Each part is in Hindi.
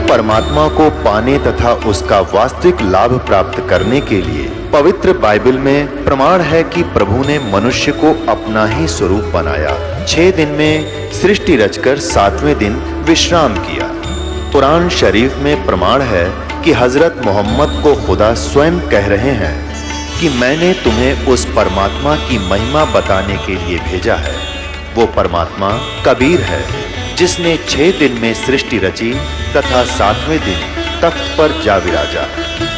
परमात्मा को पाने तथा उसका वास्तविक लाभ प्राप्त करने के लिए पवित्र बाइबल में प्रमाण है कि प्रभु ने मनुष्य को अपना ही स्वरूप बनाया। 6 दिन में सृष्टि रचकर 7वें दिन विश्राम किया। कुरान शरीफ में प्रमाण है कि हजरत मोहम्मद को खुदा स्वयं कह रहे हैं कि मैंने तुम्हें उस परमात्मा की महिमा बताने के लिए भेजा है। वो परमात्मा कबीर है जिसने 6 दिन में सृष्टि रची तथा 7वें दिन तख्त पर जा विराजा।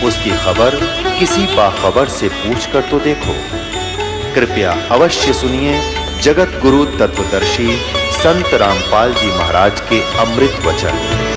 उसकी खबर किसी बाखबर से पूछकर तो देखो। कृपया अवश्य सुनिए जगत गुरु तत्वदर्शी संत रामपाल जी महाराज के अमृत वचन।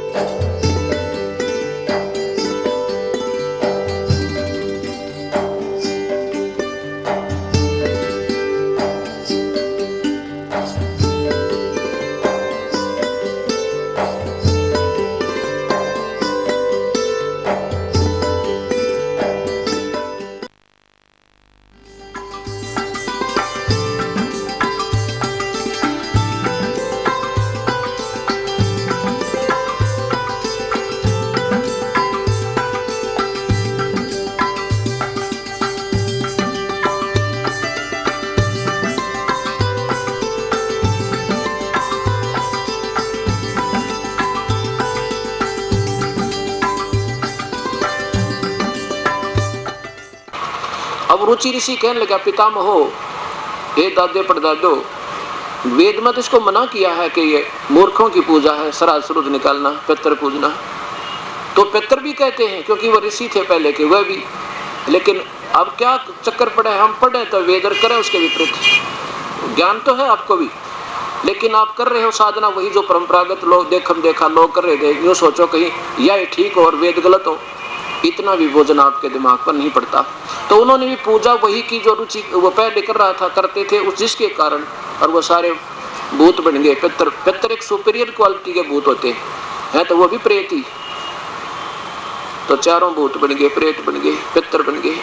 अब रुचि ऋषि कहने लगा, पितामहो, हे दादे परदादो, वेद में तो इसको मना किया है कि ये मूर्खों की पूजा है, श्राद्ध शुद्ध निकालना, पितर पूजना। तो पितर भी कहते हैं क्योंकि वो ऋषि थे पहले के, वह भी। लेकिन अब क्या चक्कर पड़े, हम पढ़े तो वेद और करें उसके विपरीत। ज्ञान तो है आपको भी, लेकिन आप कर रहे हो साधना वही जो परंपरागत लोग देखा लोग कर रहे थे। यूँ सोचो कहीं यह ठीक हो और वेद गलत हो, इतना भी बोझन आपके दिमाग पर नहीं पड़ता। तो उन्होंने भी पूजा वही की जो रुचि वो पहले कर रहा था, करते थे उस जिसके कारण, और वो सारे भूत बन गए। पितर एक सुपीरियर क्वालिटी के भूत होते हैं, तो वो भी प्रेत ही। तो चारों भूत बन गए, प्रेत बन गए, पितर बन गए।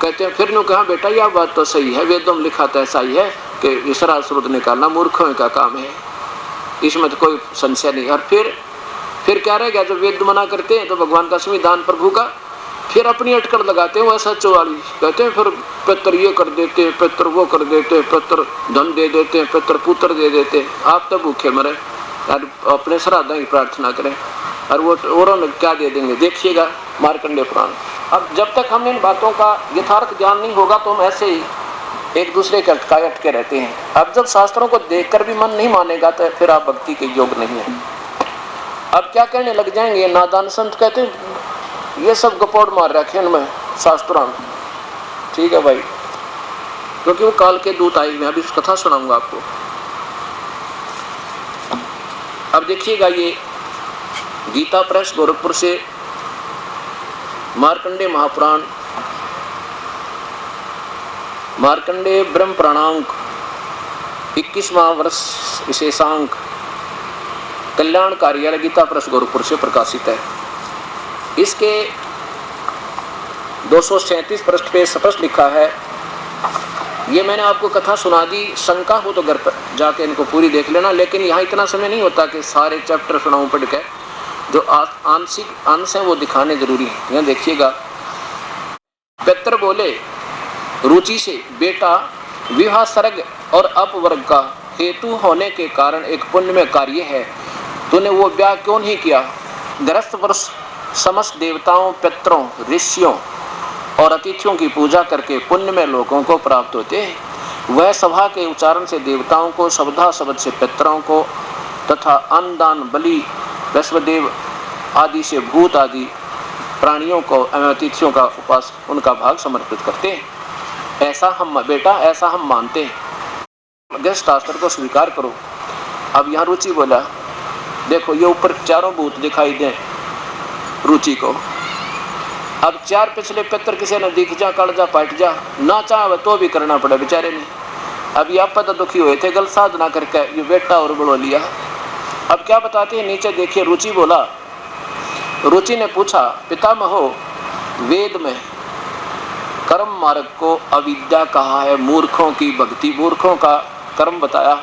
कहते हैं फिर नु कहा, बेटा यह बात तो सही है, वेदों में लिखा था ऐसा ही है कि श्राद्ध शुद्ध निकालना मूर्खों का काम है, इसमें तो कोई संशय नहीं। और फिर क्या रह गया, जब वेद मना करते हैं तो भगवान का संविधान प्रभु का, फिर अपनी अटकड़ लगाते हैं वो ऐसा चौवाली। कहते हैं फिर पितर ये कर देते हैं, पितर वो कर देते हैं, पितर धन दे देते हैं, पितर पुत्र दे देते हैं। आप तो भूखे मरे, अपने श्राद्ध की प्रार्थना करें, और वो औरों क्या दे देंगे, देखिएगा मार्कंडेय पुराण। अब जब तक हमें इन बातों का यथार्थ ज्ञान नहीं होगा तो हम ऐसे ही एक दूसरे के अटके रहते हैं। अब जब शास्त्रों को देखकर भी मन नहीं मानेगा तो फिर आप भक्ति के योग नहीं है। अब क्या कहने लग जाएंगे नादान संत, कहते हैं ये सब गपोड़ मार रखे उनमें शास्त्रों में। ठीक है भाई, क्योंकि वो काल के दूत आए, मैं अभी कथा सुनाऊंगा आपको। अब देखिएगा, ये गीता प्रेस गोरखपुर से मार्कंडेय महापुराण, मार्कंडेय ब्रह्म प्राणांक 21वां वर्ष विशेषांक, कल्याण कार्यालय, गीता प्रेस गोरखपुर से प्रकाशित है। इसके 237 पृष्ठ पे स्पष्ट लिखा है। ये मैंने आपको कथा सुना दी, शंका हो तो घर पर जाके इनको पूरी देख लेना, लेकिन यहाँ इतना समय नहीं होता कि सारे चैप्टर सुनाऊं पढ़ के। जो आंशिक अंश है वो दिखाने जरूरी है। यहाँ देखिएगा, पितर बोले रुचि से, बेटा विवाह सर्ग और अपवर्ग का हेतु होने के कारण एक पुण्य में कार्य है, तूने वो ब्याह क्यों नहीं किया? गृहस्थ वर्ष समस्त देवताओं, पितरों, ऋषियों और अतिथियों की पूजा करके पुण्य में लोगों को प्राप्त होते हैं। वह सभा के उच्चारण से देवताओं को, शब्दा शब्द से पितरों को तथा अन्नदान, बलि, वैश्वदेव आदि से भूत आदि प्राणियों को एवं अतिथियों का उपास उनका भाग समर्पित करते हैं। ऐसा हम बेटा, ऐसा हम मानते हैं। गृहस्थ शास्त्र को स्वीकार करो। अब यहाँ रुचि बोला, देखो ये ऊपर चारों भूत दिखाई दें रुचि को। अब चार पिछले पितर किसी ने दिख जा, कट जा, पट जा, ना चाहे तो भी करना पड़े बेचारे ने। अब ये आप पता दुखी हुए थे, गल साधना करके ये बेटा और बढ़ो लिया। अब क्या बताते हैं नीचे देखिए, रुचि बोला, रुचि ने पूछा, पितामहो, वेद में कर्म मार्ग को अविद्या कहा है, मूर्खों की भक्ति, मूर्खों का कर्म बताया।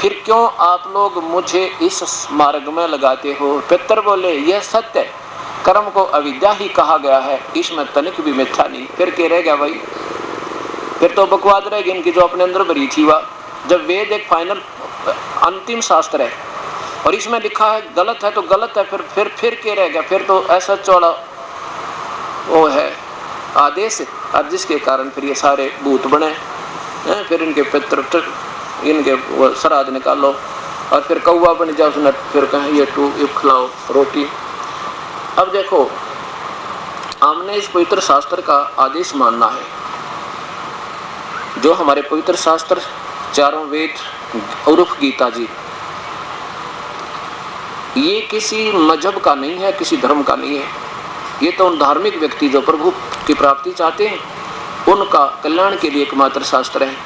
फिर क्यों आप लोग मुझे इस मार्ग में लगाते हो? पितर बोले, यह सत्य है, कर्म को अविद्या ही कहा गया है, इसमें तनिक भी मिथ्या नहीं। फिर क्या रह गया भाई? फिर तो बकवाद रहेगी इनकी जो अपने अंदर भरी थी वह। जब वेद एक फाइनल अंतिम शास्त्र है और इसमें लिखा है गलत है तो गलत है, फिर क्या रह गया? फिर तो ऐसा चौड़ा वो है आदेश, और जिसके कारण फिर ये सारे भूत बने हैं। फिर इनके पितर इनके श्राद्ध निकालो और फिर कौवा बन जाओ उसने, फिर कहें ये टू खिलाओ रोटी। अब देखो, हमने इस पवित्र शास्त्र का आदेश मानना है। जो हमारे पवित्र शास्त्र चारों वेद उर्फ गीता जी, ये किसी मजहब का नहीं है, किसी धर्म का नहीं है। ये तो उन धार्मिक व्यक्ति जो प्रभु की प्राप्ति चाहते हैं उनका कल्याण के लिए एकमात्र शास्त्र है।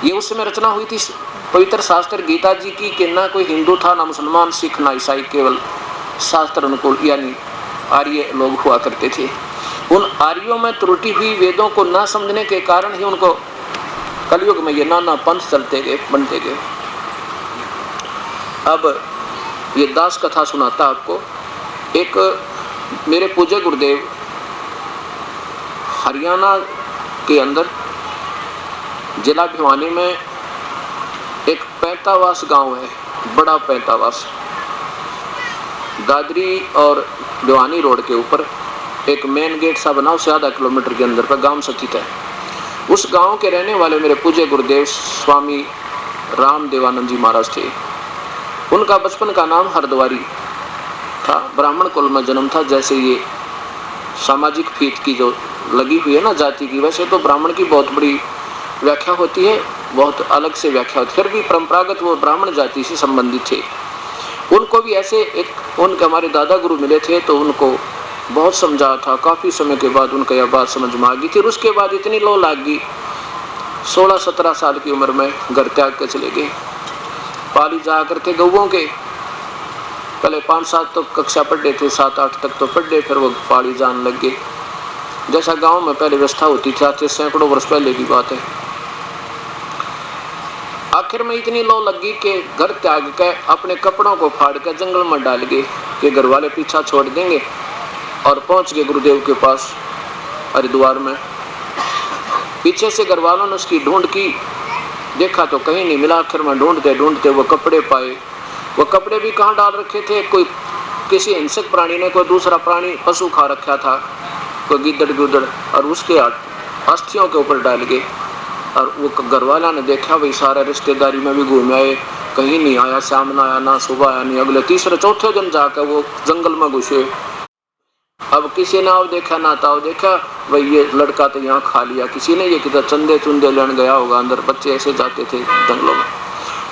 ये उस समय रचना हुई थी पवित्र शास्त्र गीता जी की कि ना कोई हिंदू था, ना मुसलमान, सिख, ना ईसाई, केवल शास्त्र अनुकूल यानी आर्य लोग हुआ करते थे। उन आर्यों में त्रुटि हुई वेदों को ना समझने के कारण ही उनको कलयुग में ये नाना पंथ चलते गए, बनते गए। अब ये दास कथा सुनाता आपको। एक मेरे पूज्य गुरुदेव हरियाणा के अंदर जिला भिवानी में एक पैंतावास गांव है, बड़ा पैंतावास, दादरी और भिवानी रोड के ऊपर एक मेन गेट सा बना, उससे आधा किलोमीटर के अंदर पर गांव स्थित है। उस गांव के रहने वाले मेरे पूज्य गुरुदेव स्वामी राम देवानंद जी महाराज थे। उनका बचपन का नाम हरद्वारी था, ब्राह्मण कुल में जन्म था। जैसे ये सामाजिक फीत की जो लगी हुई है ना जाति की, वैसे तो ब्राह्मण की बहुत बड़ी व्याख्या होती है, बहुत अलग से व्याख्या होती है, फिर भी परंपरागत वो ब्राह्मण जाति से संबंधित थे। उनको भी ऐसे एक उनके हमारे दादा गुरु मिले थे तो उनको बहुत समझा था। काफ़ी समय के बाद उनका यह बात समझ में आ गई थी। उसके बाद इतनी लो लाग गई, 16-17 साल की उम्र में घर त्याग कर चले गए। पाली जाया करते गौओं के, पहले 5-7 तो कक्षा पढ़े थे, 7-8 तक तो पढ़े, फिर वो पाली जान लग गए। जैसा गांव में पहले व्यवस्था होती थी, आज से सैकड़ों वर्ष पहले की बात है। आखिर में इतनी लो लगी कि घर त्याग के अपने कपड़ों को फाड़ कर जंगल में डाल गए कि घर वाले पीछा छोड़ देंगे, और पहुंच गए गुरुदेव के पास हरिद्वार में। पीछे से घर वालों ने उसकी ढूंढ की, देखा तो कहीं नहीं मिला। आखिर में ढूंढते ढूंढते वो कपड़े पाए। वो कपड़े भी कहाँ डाल रखे थे? कोई किसी हिंसक प्राणी ने, कोई दूसरा प्राणी पशु खा रखा था, कोई गिद्दड़ गुदड़, और उसके अस्थियों के ऊपर डाल गए। और वो घर वाला ने देखा, भाई सारे रिश्तेदारी में भी घूम आए, कहीं नहीं आया, सामने आया ना, सुबह आया नहीं। अगले तीसरे चौथे दिन जाकर वो जंगल में घुसे। अब किसी ने आओ देखा ना ताव देखा, भाई ये लड़का तो यहाँ खा लिया किसी ने, ये किधर चंदे चुंदे लेने गया होगा अंदर। बच्चे ऐसे जाते थे जंगलों में।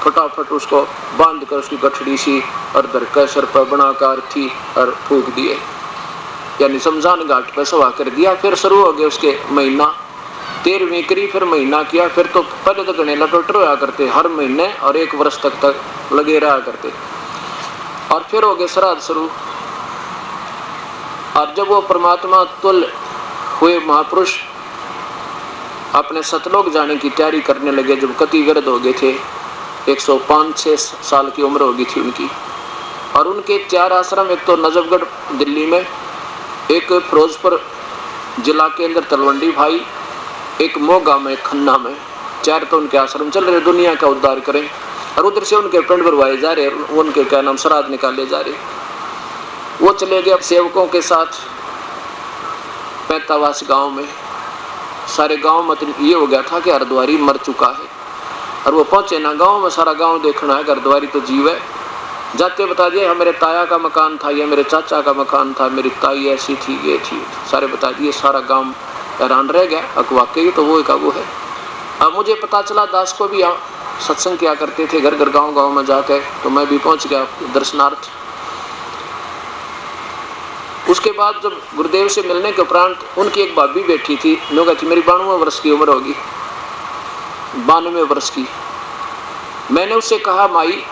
फटाफट उसको बांध कर उसकी गठड़ी सी और दरका सर पर बनाकर थी और फूक दिए, यानी शमशान घाट पर सवा कर दिया। फिर शुरू हो गया उसके महीना, 13वीं करी, फिर महीना किया। फिर तो पहले तो गणे लटोटर होया करते हर महीने, और 1 वर्ष तक लगे रहा करते। और फिर हो गए श्राद्ध शुरू। और जब वो परमात्मा तुल्य हुए महापुरुष अपने सतलोक जाने की तैयारी करने लगे, जब कति वृद्ध हो गए थे, 105-6 साल की उम्र हो गई थी उनकी। और उनके 4 आश्रम, एक तो नजफगढ़ दिल्ली में, एक फिरोजपुर जिला के अंदर तलवंडी भाई, एक मोगा में, खन्ना में, 4 तो उनके आश्रम चल रहे, दुनिया का उद्धार करें। और उधर से उनके पिंड भरवाए जा रहे, उनके क्या नाम श्राद्ध निकाले जा रहे। वो चले गए सेवकों के साथ पैंतावास गांव में। सारे गांव मतलब ये हो गया था कि हरद्वारी मर चुका है। और वो पहुंचे ना गांव में, सारा गांव देखना है, हरद्वारी तो जीव है। जाते बता दिए, मेरे ताया का मकान था, ये मेरे चाचा का मकान था, मेरी ताई ऐसी थी, ये थी, सारे बता दिए। सारा गांव हैरान रह गया, वाकई तो वो का वो है। अब मुझे पता चला, दास को भी सत्संग किया करते थे घर घर गांव में जाकर, तो मैं भी पहुंच गया दर्शनार्थ। उसके बाद जब गुरुदेव से मिलने के उपरांत उनकी एक भाभी बैठी थी, जो कहती मेरी 92 वर्ष की उम्र होगी, 92 वर्ष की। मैंने उससे कहा, माई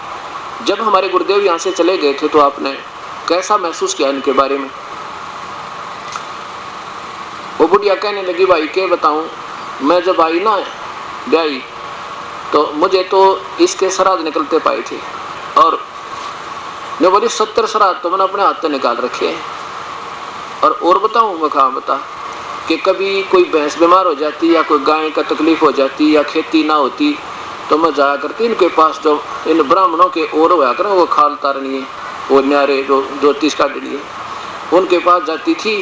जब हमारे गुरुदेव यहाँ से चले गए थे तो आपने कैसा महसूस किया इनके बारे में? वो बुढ़िया कहने लगी, भाई क्या बताऊं, मैं जब आई ना ब्याई तो मुझे तो इसके श्राद्ध निकलते पाए थे, और मैं बोली 70 श्राद्ध तो मैंने अपने हाथ से निकाल रखे हैं। और बताऊँ मैं कहाँ बता कि कभी कोई भैंस बीमार हो जाती या कोई गाय का तकलीफ हो जाती या खेती ना होती तो मैं जाया करती इनके पास, जो इन ब्राह्मणों के और होया कर वो खाल तारनी है, वो न्यारे जो ज्योतिष काटनी है, उनके पास जाती थी।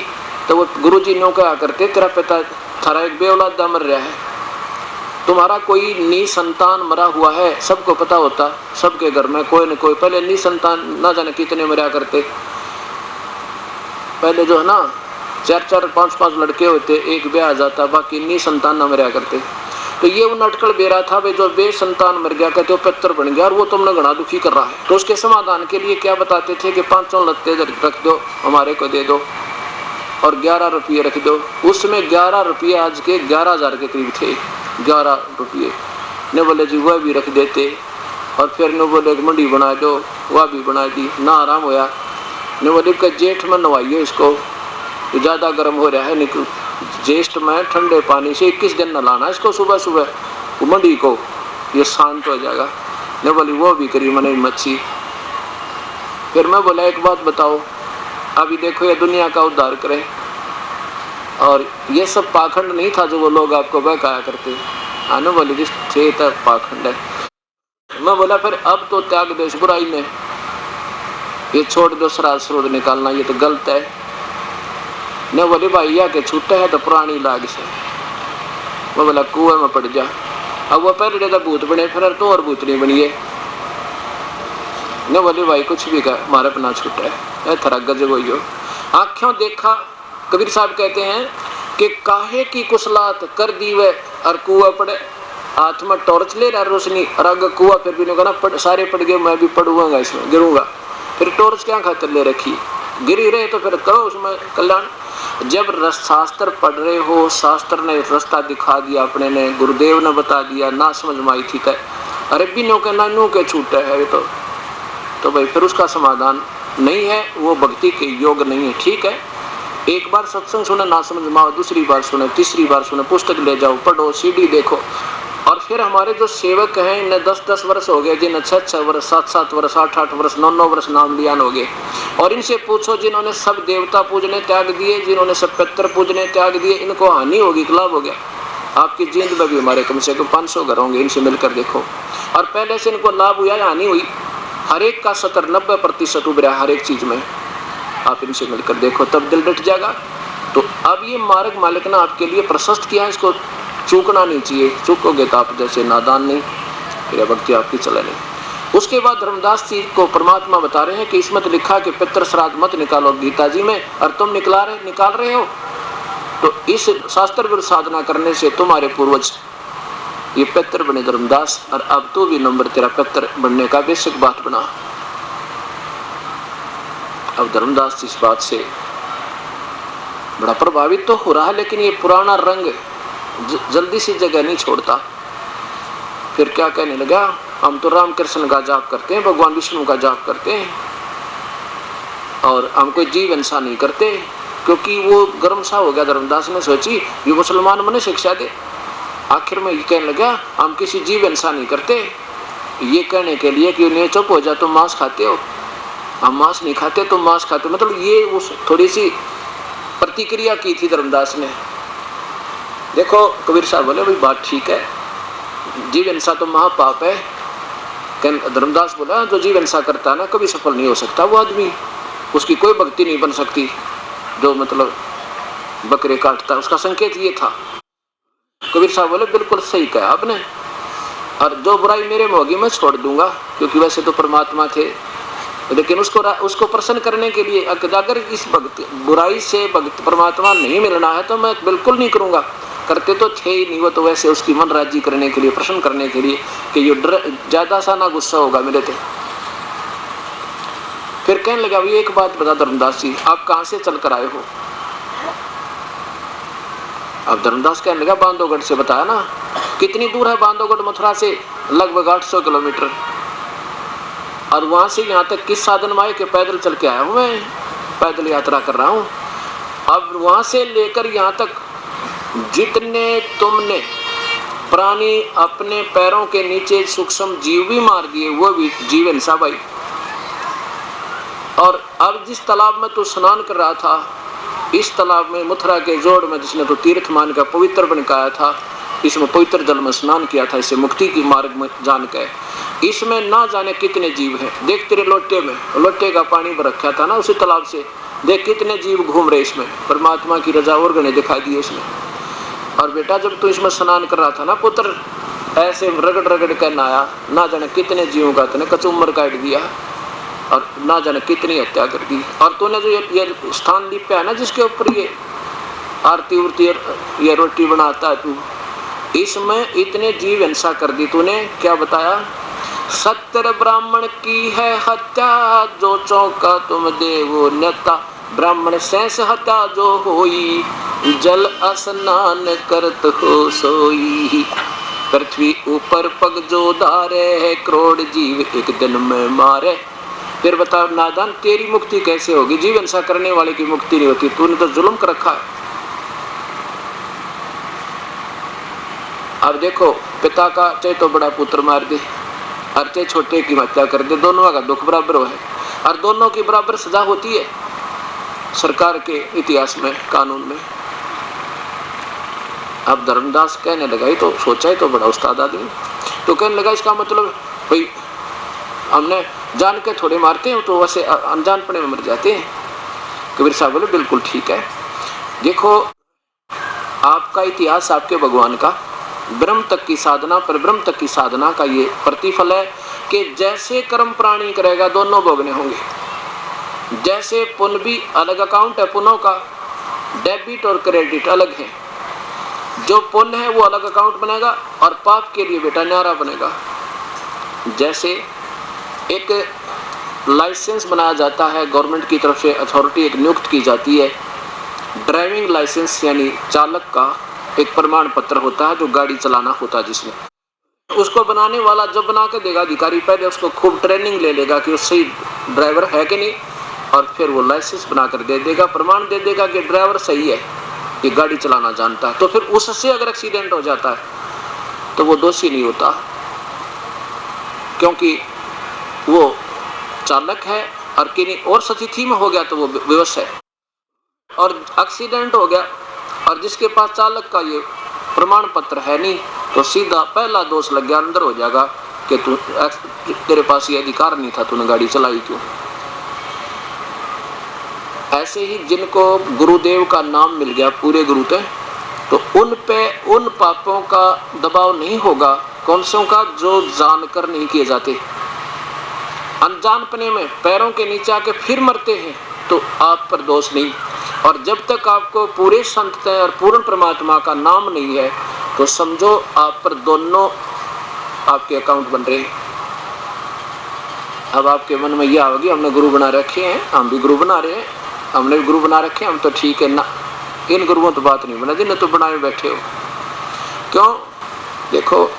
तो वो गुरुजी ने कहा करते तेरा पिता थारा एक बेऔलादा मर रहा है, तुम्हारा कोई नी संतान मरा हुआ है, सबको पता होता, सबके घर में कोई न कोई पहले नी संतान ना जाने कितने मरा करते, पहले जो है ना 4-4 5-5 लड़के होते, एक ब्याह आ जाता, बाकी नी संतान ना मरा करते। तो ये उन अटकल बेरा था भाई, जो बे संतान मर गया कहते वो पितर बन गया और वो तुमने घना दुखी कर रहा है। तो उसके समाधान के लिए क्या बताते थे कि 500 लत्ते रख दो, हमारे को दे दो, और 11 रुपये रख दो। उसमें 11 रुपये आज के 11,000 के करीब थे, 11 रुपये। ने बोले जी वह भी रख देते, और फिर ने बोले एक मंडी बना दो, वह भी बना दी, ना आराम होया। ने बोले कि जेठ में नवाइए इसको, ज़्यादा गर्म हो रहा है, निकल ज्येष्ठ में ठंडे पानी से 21 दिन नलाना इसको सुबह सुबह मंडी को, ये शांत हो जाएगा। ने बोली वो भी करी मैंने मच्छी। फिर मैं बोला एक बात बताओ, अभी देखो ये दुनिया का उद्धार करे, और ये सब पाखंड नहीं था जो वो लोग आपको बहकाया करते। आने बोली थे तब पाखंड है। मैं बोला फिर अब तो त्याग दो इस बुराई में, ये छोड़ दो श्राद्ध स्रोत निकालना, ये तो गलत है। ने बोले भाई या के छूटे है तो पुरानी लाग से। मैं बोला कुएं में पड़ जा। अब वो पहले तो भूत बने, फिर तो और भूत नहीं बनिए। ने बोले भाई कुछ भी कर हमारे अपना छूटा है, थरा गजब हो। आँखों देखा कबीर साहब कहते हैं कि काहे की कुसलात कर दी वे और कुआ पड़े, हाथ में टॉर्च ले रहा रोशनी, और अगर कुआ फिर भी नहीं कहना सारे पड़ गए, मैं भी पड़ूंगा इसमें, गिरूंगा। फिर टॉर्च क्या खातिर ले रखी, गिरी रहे तो फिर करो उसमें कल्याण। जब शास्त्र पढ़ रहे हो, शास्त्र ने रास्ता दिखा दिया, अपने ने गुरुदेव ने बता दिया, ना समझ में आई थी तय अरे बिनो के नानू के छूटे है तो भाई फिर उसका समाधान नहीं है, वो भक्ति के योग नहीं है। ठीक है, एक बार सत्संग सुने ना समझ में आओ, दूसरी बार सुने, तीसरी बार सुने, पुस्तक ले जाओ, पढ़ो, सीडी देखो। और फिर हमारे जो सेवक हैं इन्हें 10-10 वर्ष हो गए, जिन्हें 6-6 वर्ष, 7-7 वर्ष, 8-8 वर्ष, 9-9 वर्ष नाम लियान हो गए, और इनसे पूछो जिन्होंने सब देवता पूजने त्याग दिए, जिन्होंने सब पितर पूजने त्याग दिए, इनको हानि होगी कि लाभ हो गया? आपकी जींद में भी हमारे कम से कम 500 घर होंगे, इनसे मिलकर देखो। और पहले से इनको लाभ हुआ या हानि हुई? हर एक का 70-90% उभरा हर एक चीज में, आप इनसे मिलकर देखो, तब दिल डट जाएगा। तो अब ये मार्ग मालिक ने आपके लिए प्रशस्त किया, इसको चूकना नहीं चाहिए। चूकोगे तो आप जैसे नादान नहीं, फिर भक्ति आपकी चले नहीं। उसके बाद धर्मदास जी को परमात्मा बता रहे हैं कि इसमें तो लिखा कि पितृ श्राद्ध मत निकालो गीता जी में, और तुम निकाल रहे हो। तो इस शास्त्र विरुद्ध साधना करने से तुम्हारे पूर्वज ये पितृ बने धर्मदास, और अब तो भी नंबर तेरा पितृ बनने का बेसिक बात बना। अब धर्मदास इस बात से बड़ा प्रभावित तो हो रहा है, लेकिन ये पुराना रंग जल्दी से जगह नहीं छोड़ता। फिर क्या कहने लगा, हम तो राम कृष्ण का जाप करते हैं, भगवान विष्णु का जाप करते हैं, और हम कोई जीव हिंसा नहीं करते, क्योंकि वो गर्म सा हो गया। धर्मदास ने सोची ये मुसलमान मने शिक्षा दे। आखिर में ये कहने लगा हम किसी जीव हिंसा नहीं करते, ये कहने के लिए कि उन्हें चुप हो जा, तुम मांस खाते हो, हम मांस नहीं खाते, तुम मांस खाते हो। मतलब ये उस थोड़ी सी प्रतिक्रिया की थी धर्मदास ने। देखो कबीर साहब बोले भाई बात ठीक है, जीव हिंसा तो महापाप है। धर्मदास बोला जो जीव हिंसा करता है ना कभी सफल नहीं हो सकता वो आदमी, उसकी कोई भक्ति नहीं बन सकती। जो मतलब बकरे काटता है उसका संकेत ये था। कबीर साहब बोले बिल्कुल सही कहा आपने, और जो बुराई मेरे में होगी मैं छोड़ दूंगा, क्योंकि वैसे तो परमात्मा थे, लेकिन उसको प्रसन्न करने के लिए अगर इस बुराई से भक्त परमात्मा नहीं मिलना है तो मैं बिल्कुल नहीं करूंगा। करते तो थे ही नहीं, वो तो वैसे उसकी मन राजी करने के लिए, प्रसन्न करने के लिए कि ये ज्यादा सा ना गुस्सा होगा मेरे थे। फिर कहने लगा ये एक बात बता धर्मदास जी, आप कहां से चल कर आए हो? अब धर्मदास कहने लगा बांधवगढ़ से। बताया ना कितनी दूर है बांधवगढ़ मथुरा से? लगभग 800 किलोमीटर। और वहां से यहाँ तक किस साधन में आए कि पैदल चल के आया हूं, मैं पैदल यात्रा कर रहा हूं। अब वहां से लेकर यहाँ तक जितने तुमने प्राणी अपने पैरों के नीचे सूक्ष्म जीव भी मार दिए, वो भी जीव हिंसा भाई। और अब जिस तालाब में तू स्नान कर रहा था, इस तालाब में मथुरा के जोड़ में जिसने तो तीर्थ मान का पवित्र बनकाया था, इसमें पवित्र जल में स्नान किया था, इसे मुक्ति की मार्ग में जान के, इसमें ना जाने कितने जीव हैं। देख तेरे लोटे में, लोटे का पानी भर रखा था ना उसी तालाब से, देख कितने जीव घूम रहे इसमें, परमात्मा की रजा और गणे दिखाई दी इसमें। और बेटा जब तू इसमें स्नान कर रहा था ना पुत्र, ऐसे रगड़ रगड़ कर नहाया, ना जाने कितने जीवों का तूने कचूमर काट दिया और ना जाने कितनी हत्या कर दी। और तूने जो ये स्थान लिपा है ना जिसके ऊपर ये आरती उरती ये रोटी बनाता है तू, इसमें इतने जीव हिंसा कर दी तूने। क्या बताया? सत्तर ब्राह्मण की है हत्या, जो चौका तुम देवो नेता, ब्राह्मण शेष हत्या जो होई, जल स्नान करत हो सोई। पृथ्वी ऊपर पग जो धारे है, करोड़ जीव एक दिन में मारे। फिर बता नादान, तेरी मुक्ति कैसे होगी? जीव हिंसा करने वाले की मुक्ति नहीं होती, तूने तो जुल्म कर रखा है। अब देखो, पिता का चाहे तो बड़ा पुत्र मार दे और चाहे छोटे की हत्या कर दे, दोनों का दुख बराबर है और दोनों की बराबर सजा होती है सरकार के इतिहास में, कानून में। अब धर्मदास कहने लगा, ही तो सोचा ही तो बड़ा उस्ताद आदमी, तो कहने लगा इसका मतलब भाई हमने जान के थोड़े मारते हैं, तो वैसे अनजानपने में मर जाते हैं। कबीर साहब बोले बिल्कुल ठीक है। देखो आपका इतिहास आपके भगवान का ब्रह्म तक की साधना, पर ब्रह्म तक की साधना का ये प्रतिफल है कि जैसे कर्म प्राणी करेगा दोनों भोगने होंगे। जैसे पुण्य भी अलग अकाउंट है, पुण्यों का डेबिट और क्रेडिट अलग है। जो पुण्य है वो अलग अकाउंट बनेगा और पाप के लिए बेटा न्यारा बनेगा। जैसे एक लाइसेंस बनाया जाता है गवर्नमेंट की तरफ से, अथॉरिटी एक नियुक्त की जाती है, ड्राइविंग लाइसेंस यानी चालक का एक प्रमाण पत्र होता है जो गाड़ी चलाना होता है, जिसमें उसको बनाने वाला जब बना के देगा अधिकारी, पहले उसको खूब ट्रेनिंग ले लेगा कि वो सही ड्राइवर है कि नहीं, और फिर वो लाइसेंस बनाकर दे देगा, प्रमाण दे देगा कि ड्राइवर सही है, ये गाड़ी चलाना जानता है। तो फिर उससे अगर एक्सीडेंट हो जाता है तो वो दोषी नहीं होता, क्योंकि वो चालक है और किन्हीं और स्थिति में हो गया तो वो विवश है। और एक्सीडेंट हो गया और जिसके पास चालक का ये प्रमाण पत्र है नहीं, तो सीधा पहला दोष लग गया, अंदर हो जाएगा कि तू तेरे पास ये अधिकार नहीं था, तूने गाड़ी चलाई क्यों। ऐसे ही जिनको गुरुदेव का नाम मिल गया पूरे गुरु थे, तो उन पे उन पापों का दबाव नहीं होगा, कौन सों का, जो जानकर नहीं किए जाते। अनजानपने में पैरों के नीचे आके फिर मरते हैं तो आप पर दोष नहीं। और जब तक आपको पूरे संत और पूर्ण परमात्मा का नाम नहीं है तो समझो आप पर दोनों आपके अकाउंट बन रहे हैं। अब आपके मन में यह होगी हमने गुरु बना रखे हैं, हम भी गुरु बना रहे हैं, हमने भी गुरु बना रखे हैं, हम तो ठीक है ना। इन गुरुओं तो बात नहीं बना, जिन्हें तो बनाए बैठे हो। क्यों? देखो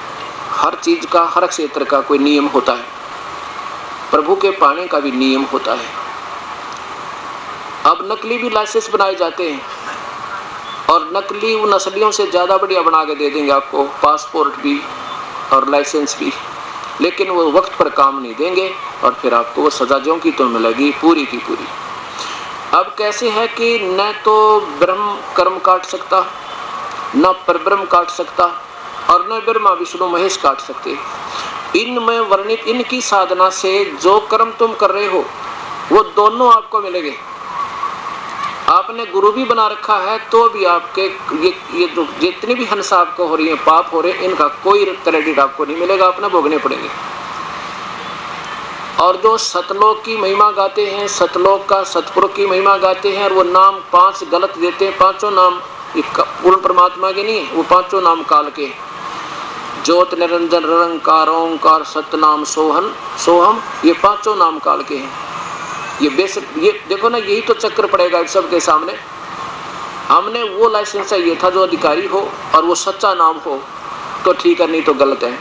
हर चीज का, हर क्षेत्र का कोई नियम होता है, प्रभु के पाने का भी नियम होता है। अब नकली भी लाइसेंस बनाए जाते हैं और नकली वो नस्लियों से ज़्यादा बढ़िया बना के दे देंगे आपको, पासपोर्ट भी और लाइसेंस भी, लेकिन वो वक्त पर काम नहीं देंगे और फिर आपको वो सजा जो की तो मिलेगी पूरी की पूरी। अब कैसे है कि न तो ब्रह्म कर्म काट सकता, न परब्रह्म काट सकता, और न ब्रह्मा विष्णु महेश काट सकते। इनमें वर्णित इनकी साधना से जो कर्म तुम कर रहे हो वो दोनों आपको मिलेंगे। आपने गुरु भी बना रखा है तो भी आपके ये जो जितनी भी हिंसा आपको हो रही है, पाप हो रहे हैं, इनका कोई क्रेडिट आपको नहीं मिलेगा, अपने भोगने पड़ेंगे। और जो सतलोक की महिमा गाते हैं, सतलोक का सतपुरुष की महिमा गाते हैं, और वो नाम 5 गलत देते हैं, 5 नाम पूर्ण परमात्मा के नहीं है, वो 5 नाम काल के, ज्योत निरंजन निरंकार ओंकार सतनाम सोहन सोहम, ये 5 नाम काल के हैं। ये बेसिक, ये देखो ना, यही तो चक्कर पड़ेगा सबके सामने। हमने वो लाइसेंस चाहिए था जो अधिकारी हो और वो सच्चा नाम हो तो ठीक है, नहीं तो गलत है।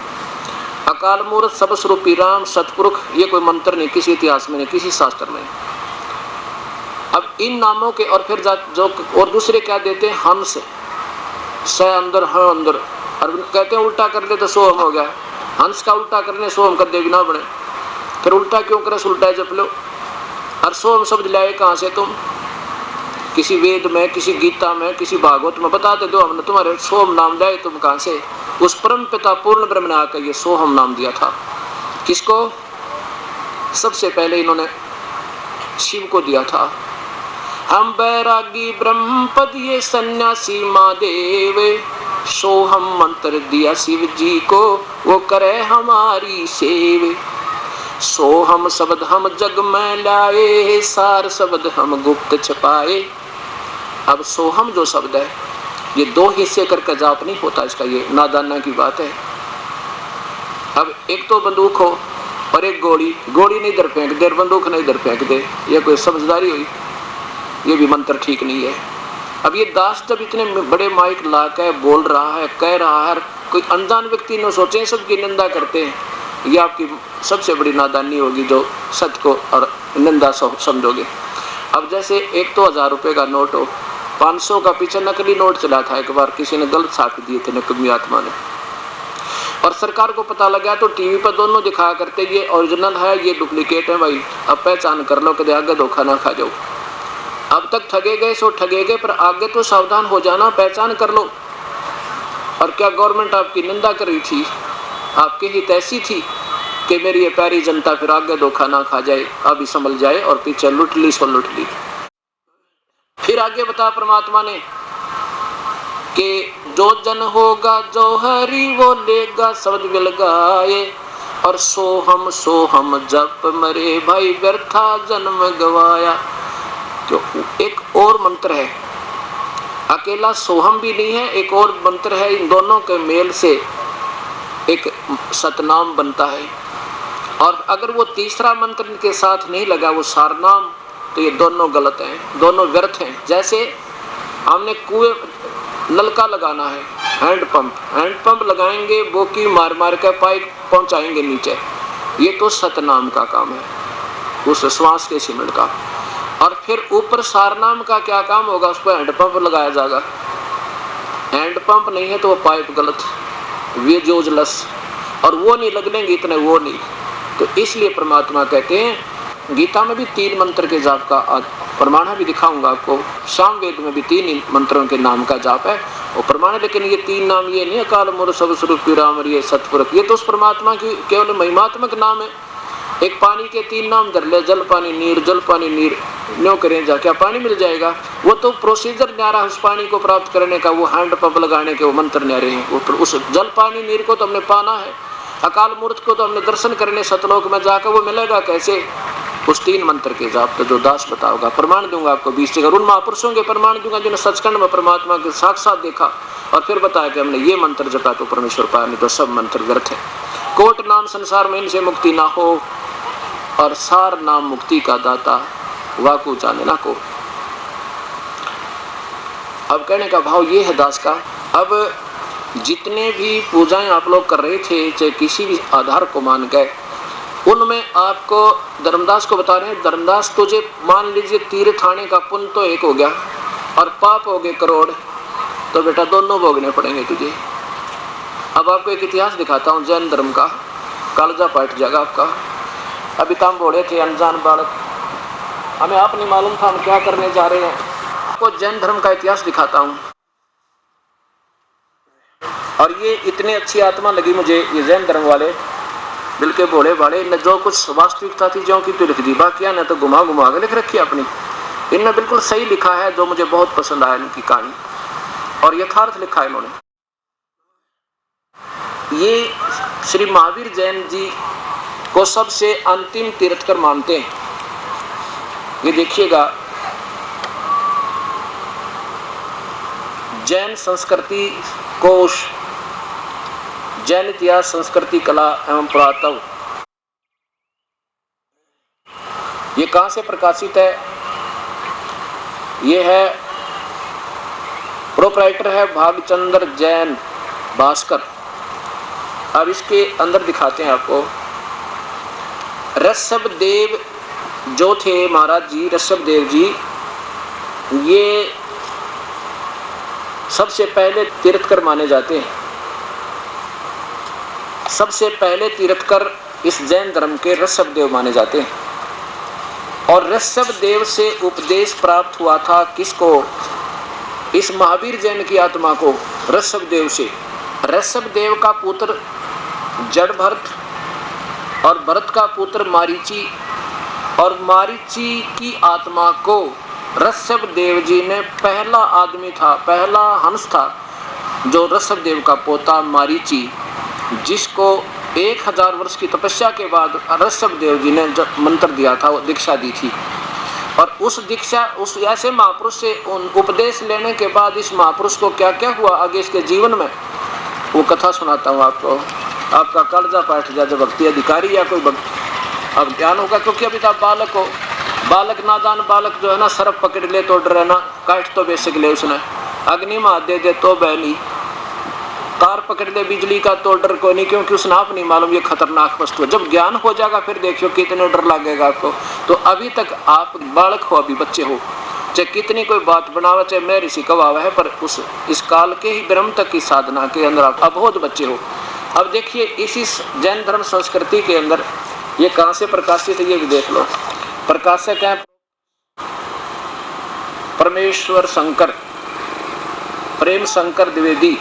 अकाल मूर्त सब स्वरूपी राम सतपुरुष, ये कोई मंत्र नहीं, किसी इतिहास में नहीं, किसी शास्त्र में। अब इन नामों के और फिर जो और दूसरे क्या देते हैं, हंस स अंदर ह अंदर, और कहते हैं उल्टा कर ले तो सोहम हो गया। हंस का उल्टा करने सोहम कर दे बिना बने, फिर उल्टा क्यों करे, उल्टा जप लो। और सोहम शब्द लाए कहाँ से तुम? किसी वेद में, किसी गीता में, किसी भागवत में बताते दो हमने तुम्हारे सोहम नाम लाए तुम कहाँ से? उस परम पिता पूर्ण ब्रह्म ने आकर ये सोहम नाम दिया था। किसको? सबसे पहले इन्होंने शिव को दिया था। हम बैरागी ब्रह्मपद ये सन्यासी महादेव, सोहम मंत्र दिया शिव जी को, वो करे हमारी सेव। सोहम शब्द हम जग में लाए, सार शब्द हम गुप्त छपाए। अब सोहम जो शब्द है ये दो हिस्से करके जाप नहीं होता, इसका ये नादाना की बात है। अब एक तो बंदूक हो और एक गोली, गोली नहीं इधर फेंक दे, बंदूक नहीं इधर फेंक दे, ये कोई समझदारी हुई? ये भी मंत्र ठीक नहीं है। अब ये दास जब इतने बड़े माइक ला के बोल रहा है, कह रहा है, कोई अनजान व्यक्ति न सोचे सबकी निंदा करते हैं, ये आपकी सबसे बड़ी नादानी होगी जो सत्य को और निंदा समझोगे। अब जैसे एक तो 1000 रुपये का नोट हो, 500 का पीछे नकली नोट चला था एक बार, किसी ने गलत छाप दिए थे नकमी आत्मा ने, और सरकार को पता लगा तो टीवी पर दोनों दिखाया करते ये ओरिजिनल है ये डुप्लीकेट है भाई, अब पहचान कर लो कि आगे धोखा ना खा जाओ। अब तक ठगे गए सो ठगे गए, पर आगे तो सावधान हो जाना, पहचान कर लो। और क्या गवर्नमेंट आपकी निंदा कर रही थी? आपकी हित ऐसी थी कि मेरी ये प्यारी जनता फिर आगे धोखा ना खा जाए, अभी संभल जाए, और पीछे लुट ली सो लुट ली। फिर आगे बता परमात्मा ने कि जो जन होगा जो हरि वो लेगा शब्द मिल गाए, और सोहम जप मरे भाई व्यर्था जन्म गवाया। तो एक और मंत्र है, अकेला सोहम भी नहीं है, एक और मंत्र है, इन दोनों के मेल से एक सतनाम बनता है। और अगर वो तीसरा मंत्र इनके साथ नहीं लगा, वो सारनाम, तो ये दोनों गलत हैं, दोनों व्यर्थ हैं। जैसे हमने कुएं नलका लगाना है, हैंडपंप लगाएंगे, बोकी मार मार कर पाइप पहुंचाएंगे नीचे, ये तो सतनाम का काम है, उस श्वास के सिमट का। और फिर ऊपर सारनाम का क्या काम होगा? उस पर हैंडपंप लगाया जाएगा, हैंडपंप नहीं है तो वो पाइप गलत, वे जोजलस, और वो नहीं लगेंगे इतने, वो नहीं। तो इसलिए परमात्मा कहते हैं, गीता में भी 3 मंत्र के जाप का प्रमाण भी दिखाऊंगा आपको, सामवेद में भी 3 मंत्रों के नाम का जाप है वो प्रमाण। लेकिन ये 3 नाम ये नहीं, अकाल मूर्त सब स्वरूप राम ये सतपुरुष, ये तो उस परमात्मा की केवल महिमात्मक नाम है। एक पानी के 3 नाम धर ले, जल पानी नीर, जल पानी नीर, न्यों करें जा, क्या पानी मिल जाएगा? वो तो प्रोसीजर न्यारा उस पानी को प्राप्त करने का, वो हैंड पंप लगाने के वो मंत्र न्यारे हैं। वो उस जल पानी नीर को तो हमने पाना है, अकाल मूर्त को तो हमने दर्शन करने सतलोक में जाकर, वो मिलेगा कैसे? उस 3 मंत्र के जाप तो जो दास बताओगा, प्रमाण दूंगा आपको 20 जगह, उन महापुरुषों के प्रमाण दूंगा जिन्होंने सचखंड में परमात्मा के साक्षात देखा और फिर बताया कि हमने ये मंत्र जपा तो परमेश्वर पाया, नहीं तो सब मंत्र व्यर्थ है। कोट नाम संसार में इनसे मुक्ति ना हो, और सार नाम मुक्ति का दाता वाकू जाने ना को। अब कहने का भाव ये है दास का, अब जितने भी पूजाएं आप लोग कर रहे थे, चाहे किसी भी आधार को मान गए, उनमें आपको धर्मदास को बता रहे हैं, धर्मदास तुझे मान लीजिए तीर्थ आने का पुण्य तो 1 हो गया और पाप हो गए करोड़, तो बेटा दोनों भोगने पड़ेंगे तुझे। अब आपको एक इतिहास दिखाता हूँ जैन धर्म का, कालजा पाट जाएगा आपका। अभी तो हम बोले थे अनजान बालक, हमें आप नहीं मालूम था हम क्या करने जा रहे हैं। आपको जैन धर्म का इतिहास दिखाता हूँ, और ये इतनी अच्छी आत्मा लगी मुझे, ये जैन धर्म वाले बिल्कुल भोले भाले, न जो कुछ वास्तविकता थी जो की तो लिख दी, बाकी न तो घुमा घुमा के लिख रखी अपनी। इनने बिल्कुल सही लिखा है, जो मुझे बहुत पसंद आया इनकी कहानी, और यथार्थ लिखा है इन्होंने। ये श्री महावीर जैन जी को सबसे अंतिम तीर्थकर मानते हैं। ये देखिएगा, जैन संस्कृति कोश, जैन इतिहास संस्कृति कला एवं पुरातत्व, ये कहां से प्रकाशित है? ये है, प्रोप्राइटर है भागचंद्र जैन भास्कर। अब इसके अंदर दिखाते हैं आपको, ऋषभ देव जो थे महाराज जी, ऋषभ देव जी, ये सबसे पहले तीर्थकर माने जाते हैं। सबसे पहले तीर्थकर इस जैन धर्म के ऋषभदेव माने जाते हैं। और ऋषभदेव से उपदेश प्राप्त हुआ था किसको? इस महावीर जैन की आत्मा को ऋषभदेव से। ऋषभदेव का पुत्र जड़भरत और भरत का पुत्र मारीची, और मारीची की आत्मा को ऋषभदेव जी ने, पहला आदमी था, पहला हंस था जो ऋषभदेव का पोता मारीची, जिसको 1000 वर्ष की तपस्या के बाद ऋषभदेव जी ने जब मंत्र दिया था, वो दीक्षा दी थी। और उस दीक्षा, उस ऐसे महापुरुष से उपदेश लेने के बाद इस महापुरुष को क्या क्या हुआ आगे इसके जीवन में, वो कथा सुनाता हूँ आपको। आपका कालजा पाठ जाए, जब भक्ति अधिकारी या कोई अब ज्ञान होगा, क्योंकि अभी तो आप बालक हो। बालक नादान बालक जो है ना, सर्प पकड़ ले तो डरे ना, काट तो बेसिक ले उसने, अग्नि में हाथ दे दे तो बहनी, तार पकड़ ले बिजली का तो डर कोई नहीं, क्योंकि उसने आप नहीं मालूम ये खतरनाक वस्तु है। जब ज्ञान हो जाएगा फिर देखियो कितने डर लगेगा आपको। तो अभी तक आप बालक हो, अभी बच्चे हो, चाहे कितनी कोई बात बनावा, चाहे मैं ऋषि कवावा है, पर उस इस काल के ही ब्रह्म तक की साधना के अंदर आप अबोध बच्चे हो। अब देखिए इसी जैन धर्म संस्कृति के अंदर ये कहाँ से प्रकाशित है, ये भी देख लो। प्रकाशक है परमेश्वर शंकर, प्रेम शंकर द्विवेदी,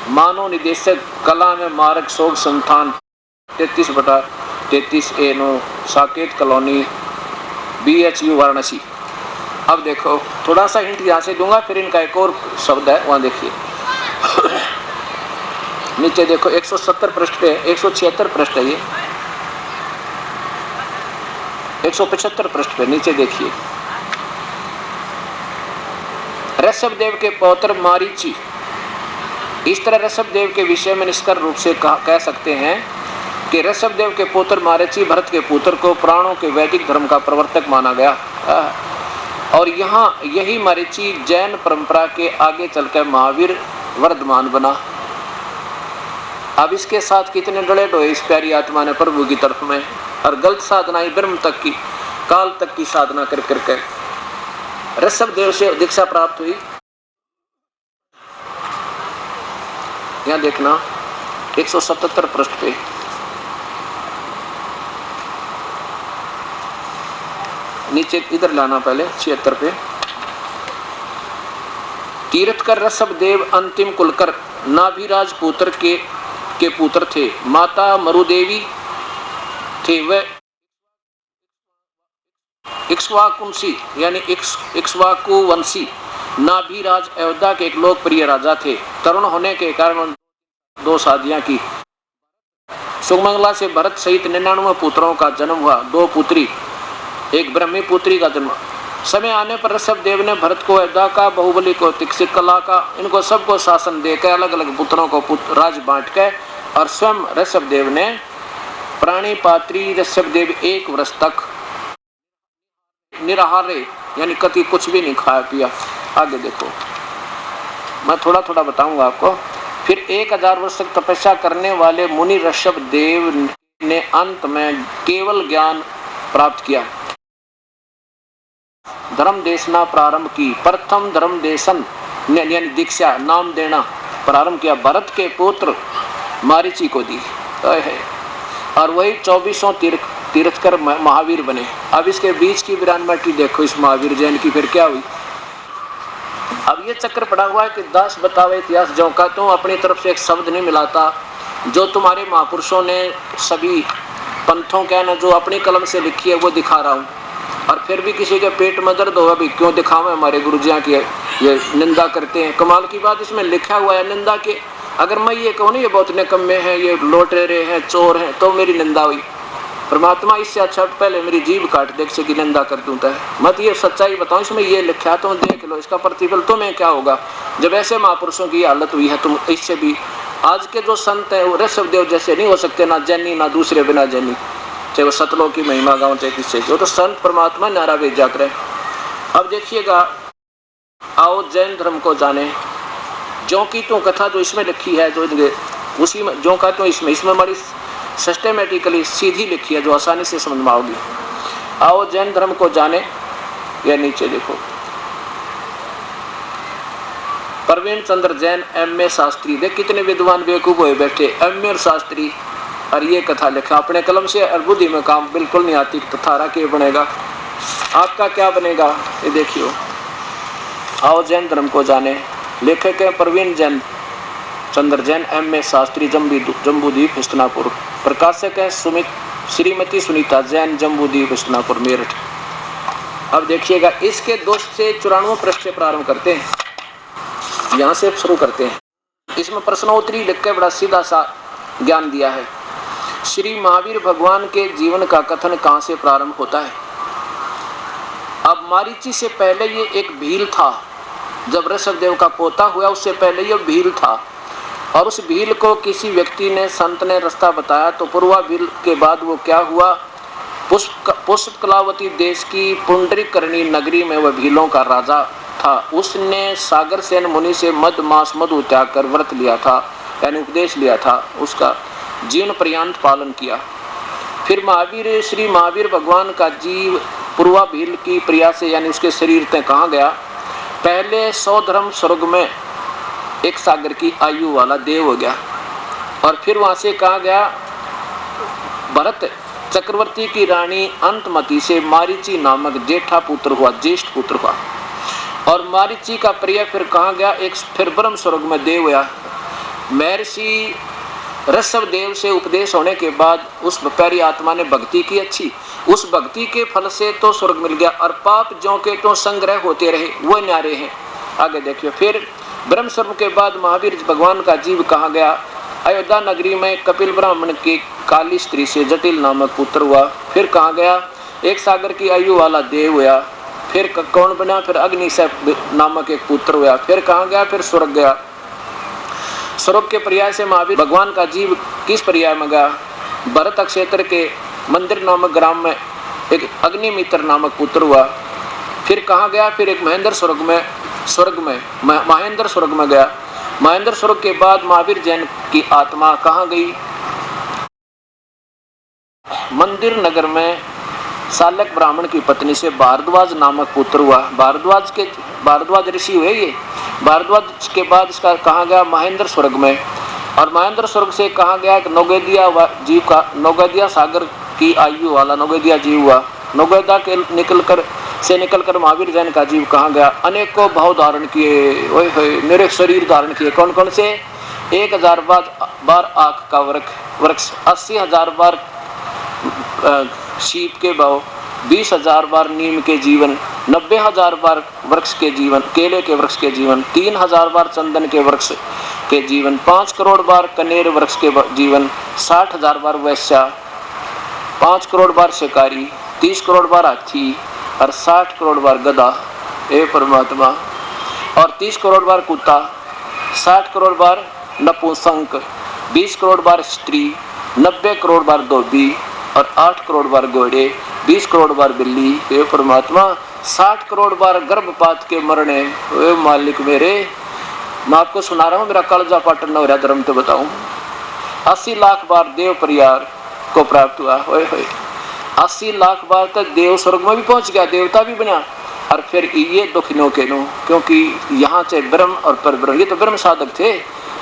मानव निदेशक, कला में मार्ग शोक संस्थान, 33/33A9, Saket colony, BHU Varanasi. अब देखो थोड़ा सा हिंट यहाँ से दूंगा, फिर इनका एक और शब्द है वहाँ देखिए नीचे देखो 170 पृष्ठ पे, 176 पृष्ठ है ये, 175 पृष्ठ पे नीचे देखिए। ऋषभदेव के पौत्र मारीची। इस तरह ऋषभदेव के विषय में निष्कर्ष रूप से कह सकते हैं कि ऋषभदेव के पुत्र मारीची भरत के पुत्र को प्राणों के वैदिक धर्म का प्रवर्तक माना गया। और यहाँ यही मारीची जैन परंपरा के आगे चलकर महावीर वर्धमान बना। अब इसके साथ कितने डले डोए इस प्यारी आत्मा ने प्रभु की तरफ में, और गलत साधना ही ब्रह्म तक की, काल तक की साधना कर करके ऋषभदेव से दीक्षा प्राप्त हुई। यहाँ देखना 177 पृष्ठ पे, नीचे इधर लाना पहले 76 पे। तीर्थकर ऋषभदेव अंतिम कुलकर नाभिराज पुत्र के पुत्र थे। माता मरुदेवी थे, वे इक्ष्वाकुवंशी यानी इक्ष्वाकुवंशी नाभिराज अयोध्या के एक लोकप्रिय राजा थे। तरुण होने के कारण 2 शादियां की। सुमंगला से भरत सहित 99 पुत्रों का जन्म हुआ, 2 पुत्री, 1 ब्रह्मी पुत्री का जन्म। समय आने पर ऋषभदेव ने भरत को अयोध्या का, बाहुबली को तिक्षित कला का, इनको सबको शासन देकर अलग अलग पुत्रों को राज बांट के, और स्वयं ऋषभदेव ने प्राणिपात्री ऋषभदेव 1 वर्ष तक निराहारे यानी कति कुछ भी नहीं खाया पिया। आगे देखो मैं थोड़ा थोड़ा बताऊंगा आपको। फिर 1000 वर्ष तक तपस्या करने वाले मुनि ऋषभदेव ने अंत में केवल ज्ञान प्राप्त किया। धर्म देशना प्रारंभ की। प्रथम धर्म देशन यानी दीक्षा, नाम देना प्रारंभ किया। भरत के पुत्र मारीची को दी और वही 24 तीर्थकर महावीर बने। अब इसके बीच की विरानमटी देखो इस महावीर जैन की, फिर क्या हुई। अब ये चक्कर पड़ा हुआ है कि दास बतावे इतिहास जो का, तुम अपनी तरफ से एक शब्द नहीं मिलाता। जो तुम्हारे महापुरुषों ने सभी पंथों के ना जो अपनी कलम से लिखी है वो दिखा रहा हूँ। और फिर भी किसी के पेट में दर्द होगा भी क्यों दिखावे, हमारे गुरुजियाँ की ये निंदा करते हैं। कमाल की बात इसमें लिखा हुआ है निंदा के। अगर मैं ये कहूँ ना ये बहुत निकम्मे हैं, ये लौटेरे हैं, चोर हैं, तो मेरी निंदा हुई। परमात्मा इससे अच्छा पहले मेरी जीभ काट दे की निंदा कर दूँ। मत ये सच्चाई बताऊँ, इसमें ये लिखा तुम देख लो, इसका प्रतिफल तुम्हें क्या होगा। जब ऐसे महापुरुषों की हालत हुई है, तुम इससे भी आज के जो संत हैं वो ऋषभदेव जैसे नहीं हो सकते, ना जैनी ना दूसरे बिना जैनी, चाहे वो सतलों की महिमा गाँव चाहे किससे, जो तो संत परमात्मा नारा भेज जाकर। अब देखिएगा, आओ जैन धर्म को जाने। जो की तो कथा जो इसमें लिखी है, जो उसी में जो का तो इसमें हमारी सिस्टमेटिकली सीधी लिखी है, जो आसानी से समझ में आओगी। आओ जैन धर्म को जाने। या नीचे देखो, प्रवीण चंद्र जैन, M.A. शास्त्री। देख कितने विद्वान बेवकूफ हुए बैठे, M.A. और शास्त्री, और ये कथा लिखा अपने कलम से। और बुद्धि में काम बिल्कुल नहीं आती, तो थारा क्या बनेगा, आपका क्या बनेगा, ये देखियो। आओ जैन धर्म को जाने। लेखक है प्रवीण जैन चंद्र जैन, M.A. शास्त्री, जम्बूद्वीप हस्तिनापुर। प्रकाशक है श्रीमती सुनीता जैन, जम्बूद्वीप हस्तिनापुर, मेरठ। अब देखिएगा, इसके 294 पृष्ठ से प्रारंभ करते हैं, यहाँ से शुरू करते हैं। इसमें प्रश्नोत्तरी लिख के बड़ा सीधा सा ज्ञान दिया है। श्री महावीर भगवान के जीवन का कथन कहाँ से प्रारंभ होता है। अब मारीची से पहले ये एक भील था, जब ऋषभदेव का पोता हुआ उससे पहले ये भील था, और उस भील को किसी व्यक्ति ने, संत ने रास्ता बताया, तो पूर्वा भील के बाद वो क्या हुआ, पुष्पकलावती देश की पुंडरीकर्णी नगरी में वह भीलों का राजा था। उसने सागर सेन मुनि से मद मास मधु त्याग कर व्रत लिया था, यानी उपदेश लिया था, उसका जीवन पर्यंत पालन किया। फिर श्री महावीर भगवान का जीव पूर्वा भील की प्रिया से, यानी उसके शरीर तक कहाँ गया, पहले 100 धर्म स्वर्ग में एक सागर की आयु वाला देव हो गया, और फिर वहाँ से कहाँ गया, भरत चक्रवर्ती की रानी अंतमती से मारीची नामक जेठा पुत्र हुआ, ज्येष्ठ पुत्र हुआ। और मारीची का प्रिय फिर कहाँ गया, एक फिर ब्रह्म स्वर्ग में देव हुआ। महर्षि ऋषभदेव से उपदेश होने के बाद उस प्यारी आत्मा ने भक्ति की अच्छी, उस भक्ति के फल से तो स्वर्ग मिल गया, और पाप जो के तो संग्रह होते रहे, वो न्यारे हैं। आगे देखिए, फिर ब्रह्म स्वर्ग के बाद महावीर भगवान का जीव कहाँ गया, अयोध्या नगरी में कपिल ब्राह्मण की काली स्त्री से जटिल नामक पुत्र हुआ। फिर कहाँ गया, एक सागर की आयु वाला देव हुआ। फिर कौन बना, फिर अग्नि से नामक एक पुत्र हुआ। फिर कहाँ गया, फिर स्वर्ग गया। स्वर्ग के पर्याय से महावीर भगवान का जीव किस पर्याय में गया, भरत क्षेत्र के मंदिर नामक ग्राम में एक अग्निमित्र नामक पुत्र हुआ। फिर कहाँ गया, फिर एक महेंद्र स्वर्ग में महेंद्र स्वर्ग में गया। महेंद्र स्वर्ग के बाद महावीर जैन की आत्मा कहाँ गई, मंदिर नगर में सालक ब्राह्मण की पत्नी से भारद्वाज नामक पुत्र हुआ। भारद्वाज ऋषि हुए ये। भारद्वाज के बाद इसका कहाँ गया, महेंद्र स्वर्ग में। और महेंद्र स्वर्ग से कहाँ गया, नौगैदिया सागर की आयु वाला नौगैदिया जीव हुआ। नौगैदा के निकलकर महावीर जैन का जीव कहाँ गया, अनेकों भाव धारण किए, ओए मेरे शरीर धारण किए। कौन कौन से, 1000 बार आँख का वृक्ष, 80,000 बार शीप के भाव, 20,000 बार नीम के जीवन, 90,000 बार वृक्ष के जीवन, केले के वृक्ष के जीवन, 3,000 बार चंदन के वृक्ष के जीवन, 5 करोड़ बार कनेर वृक्ष के जीवन, 60,000 बार वैश्या, 5 करोड़ बार शिकारी, 30 करोड़ बार हाथी, और 60 करोड़ बार गधा, हे परमात्मा, और 30 करोड़ बार कुत्ता, 60 करोड़ बार नपुंसक, 20 करोड़ बार स्त्री, 90 करोड़ बार धोबी, और 8 करोड़ बार घोड़े, 20 करोड़ बार बिल्ली, हे परमात्मा, 60 करोड़ बार गर्भपात के मरने। हे मालिक मेरे, मैं आपको सुना रहा हूँ, मेरा कालजा पाटन न हो रहा धर्म तो बताऊँ। 80 लाख बार देव परिवार को प्राप्त हुआ। 80 लाख बार तक देव स्वर्ग में भी पहुंच गया, देवता भी बना। और फिर ये दुखिनों के नो, क्योंकि यहाँ से ब्रह्म और परब्रह्म, ये तो ब्रह्म साधक थे,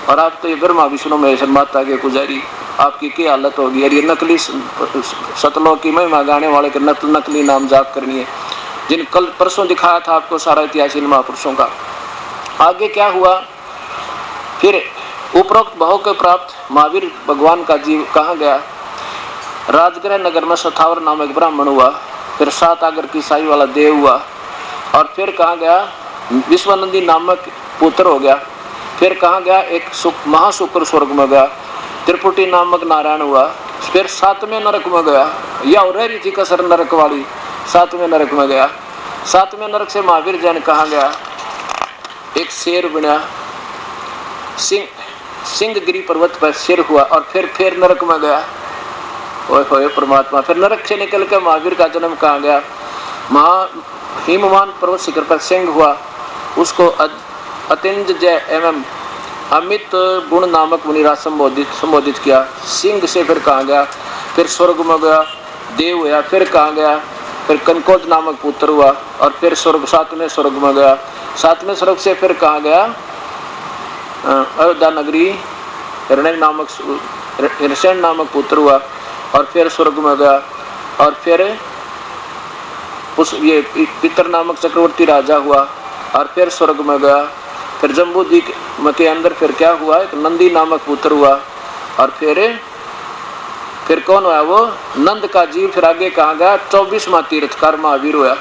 और आप तो ये ब्रह्मा विष्णु महेश माता के पुजारी, आपकी क्या हालत होगी। और ये नकली सतलों की महिमा गाने वाले के नकली नाम जाप करनी है, जिन कल परसों दिखाया था आपको सारा इतिहास इन महापुरुषों का। आगे क्या हुआ, फिर उपरोक्त भाव के प्राप्त महावीर भगवान का जीव कहाँ गया, राजगृह नगर में सथावर नामक ब्राह्मण हुआ। फिर 7 आगर की साई वाला देव हुआ। और फिर कहाँ गया, विश्वानंदी नामक पुत्र हो गया। फिर कहाँ गया, एक महाशुक्र स्वर्ग में गया। त्रिपुटी नामक नारायण हुआ। फिर 7वें नरक में गया, या हो रही थी कसर नरक वाली, 7वें नरक में गया। 7वें नरक से महावीर जैन कहाँ गया, एक शेर बना, सिंहगिरी पर्वत पर शेर हुआ। और फिर नरक में गया, ओए परमात्मा। फिर नरक से निकल कर महावीर का जन्म कहाँ गया, हिमवान पर्वत शिखर पर सिंह हुआ। उसको अतिंजय एवं अमित गुण नामक मुनिराज संबोधित किया। सिंह से फिर कहाँ गया, फिर स्वर्ग में गया, देव हुआ। फिर कहाँ गया, फिर कनकोद नामक पुत्र हुआ। और फिर स्वर्ग 7वें स्वर्ग में गया। 7वें स्वर्ग से फिर कहाँ गया, अयोध्या नगरी हिरण्य नामक पुत्र हुआ और फिर स्वर्ग में गया और फिर उस ये पितर नामक चक्रवर्ती राजा हुआ और फिर स्वर्ग में गया। फिर जम्बूद्वीप के अंदर फिर क्या हुआ, एक नंदी नामक पुत्र हुआ और फिर कौन हुआ वो नंद का जीव। फिर आगे कहाँ गया, 24वां तीर्थकार महावीर हुआ।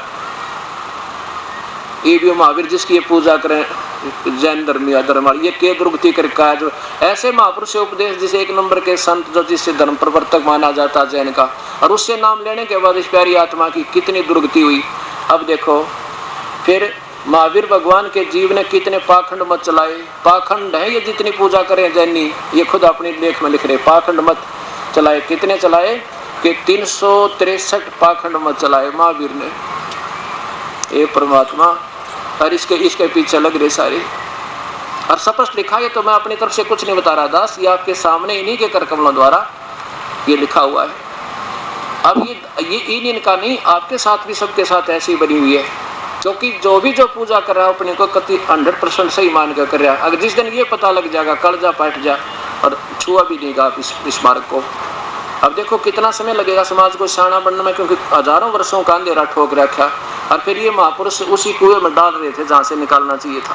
ये भी महावीर जिसकी ये पूजा करें जैन धर्म ये के दुर्गति करके जो ऐसे महापुरुष उपदेश जिसे एक नंबर के संत जो जिससे धर्म प्रवर्तक माना जाता जैन का, और उससे नाम लेने के बाद इस प्यारी आत्मा की कितनी दुर्गति हुई। अब देखो फिर महावीर भगवान के जीव ने कितने पाखंड मत चलाए। पाखंड है ये जितनी पूजा करें जैनी, ये खुद अपनी लेख में लिख रहे पाखंड मत चलाए। कितने चलाए कि 363 पाखंड मत चलाए महावीर ने, ये परमात्मा। और इसके पीछे लग रहे सारे, और स्पष्ट लिखा है। तो मैं अपनी तरफ से कुछ नहीं बता रहा दास, ये आपके सामने इन्हीं के कर कमलों द्वारा ये लिखा हुआ है। अब ये इनका नहीं, आपके साथ भी सबके साथ ऐसी बनी हुई है, क्योंकि जो पूजा कर रहा है अपने को कति 100% सही मान कर रहा है। अगर जिस दिन ये पता लग जाएगा कल बैठ जा और छुआ भी नहीं आप इस मार्ग को। अब देखो कितना समय लगेगा समाज को शाना बनने में, क्योंकि हजारों वर्षों का अंधेरा ठोक रखा और फिर ये महापुरुष उसी कुएं में डाल रहे थे जहां से निकालना चाहिए था।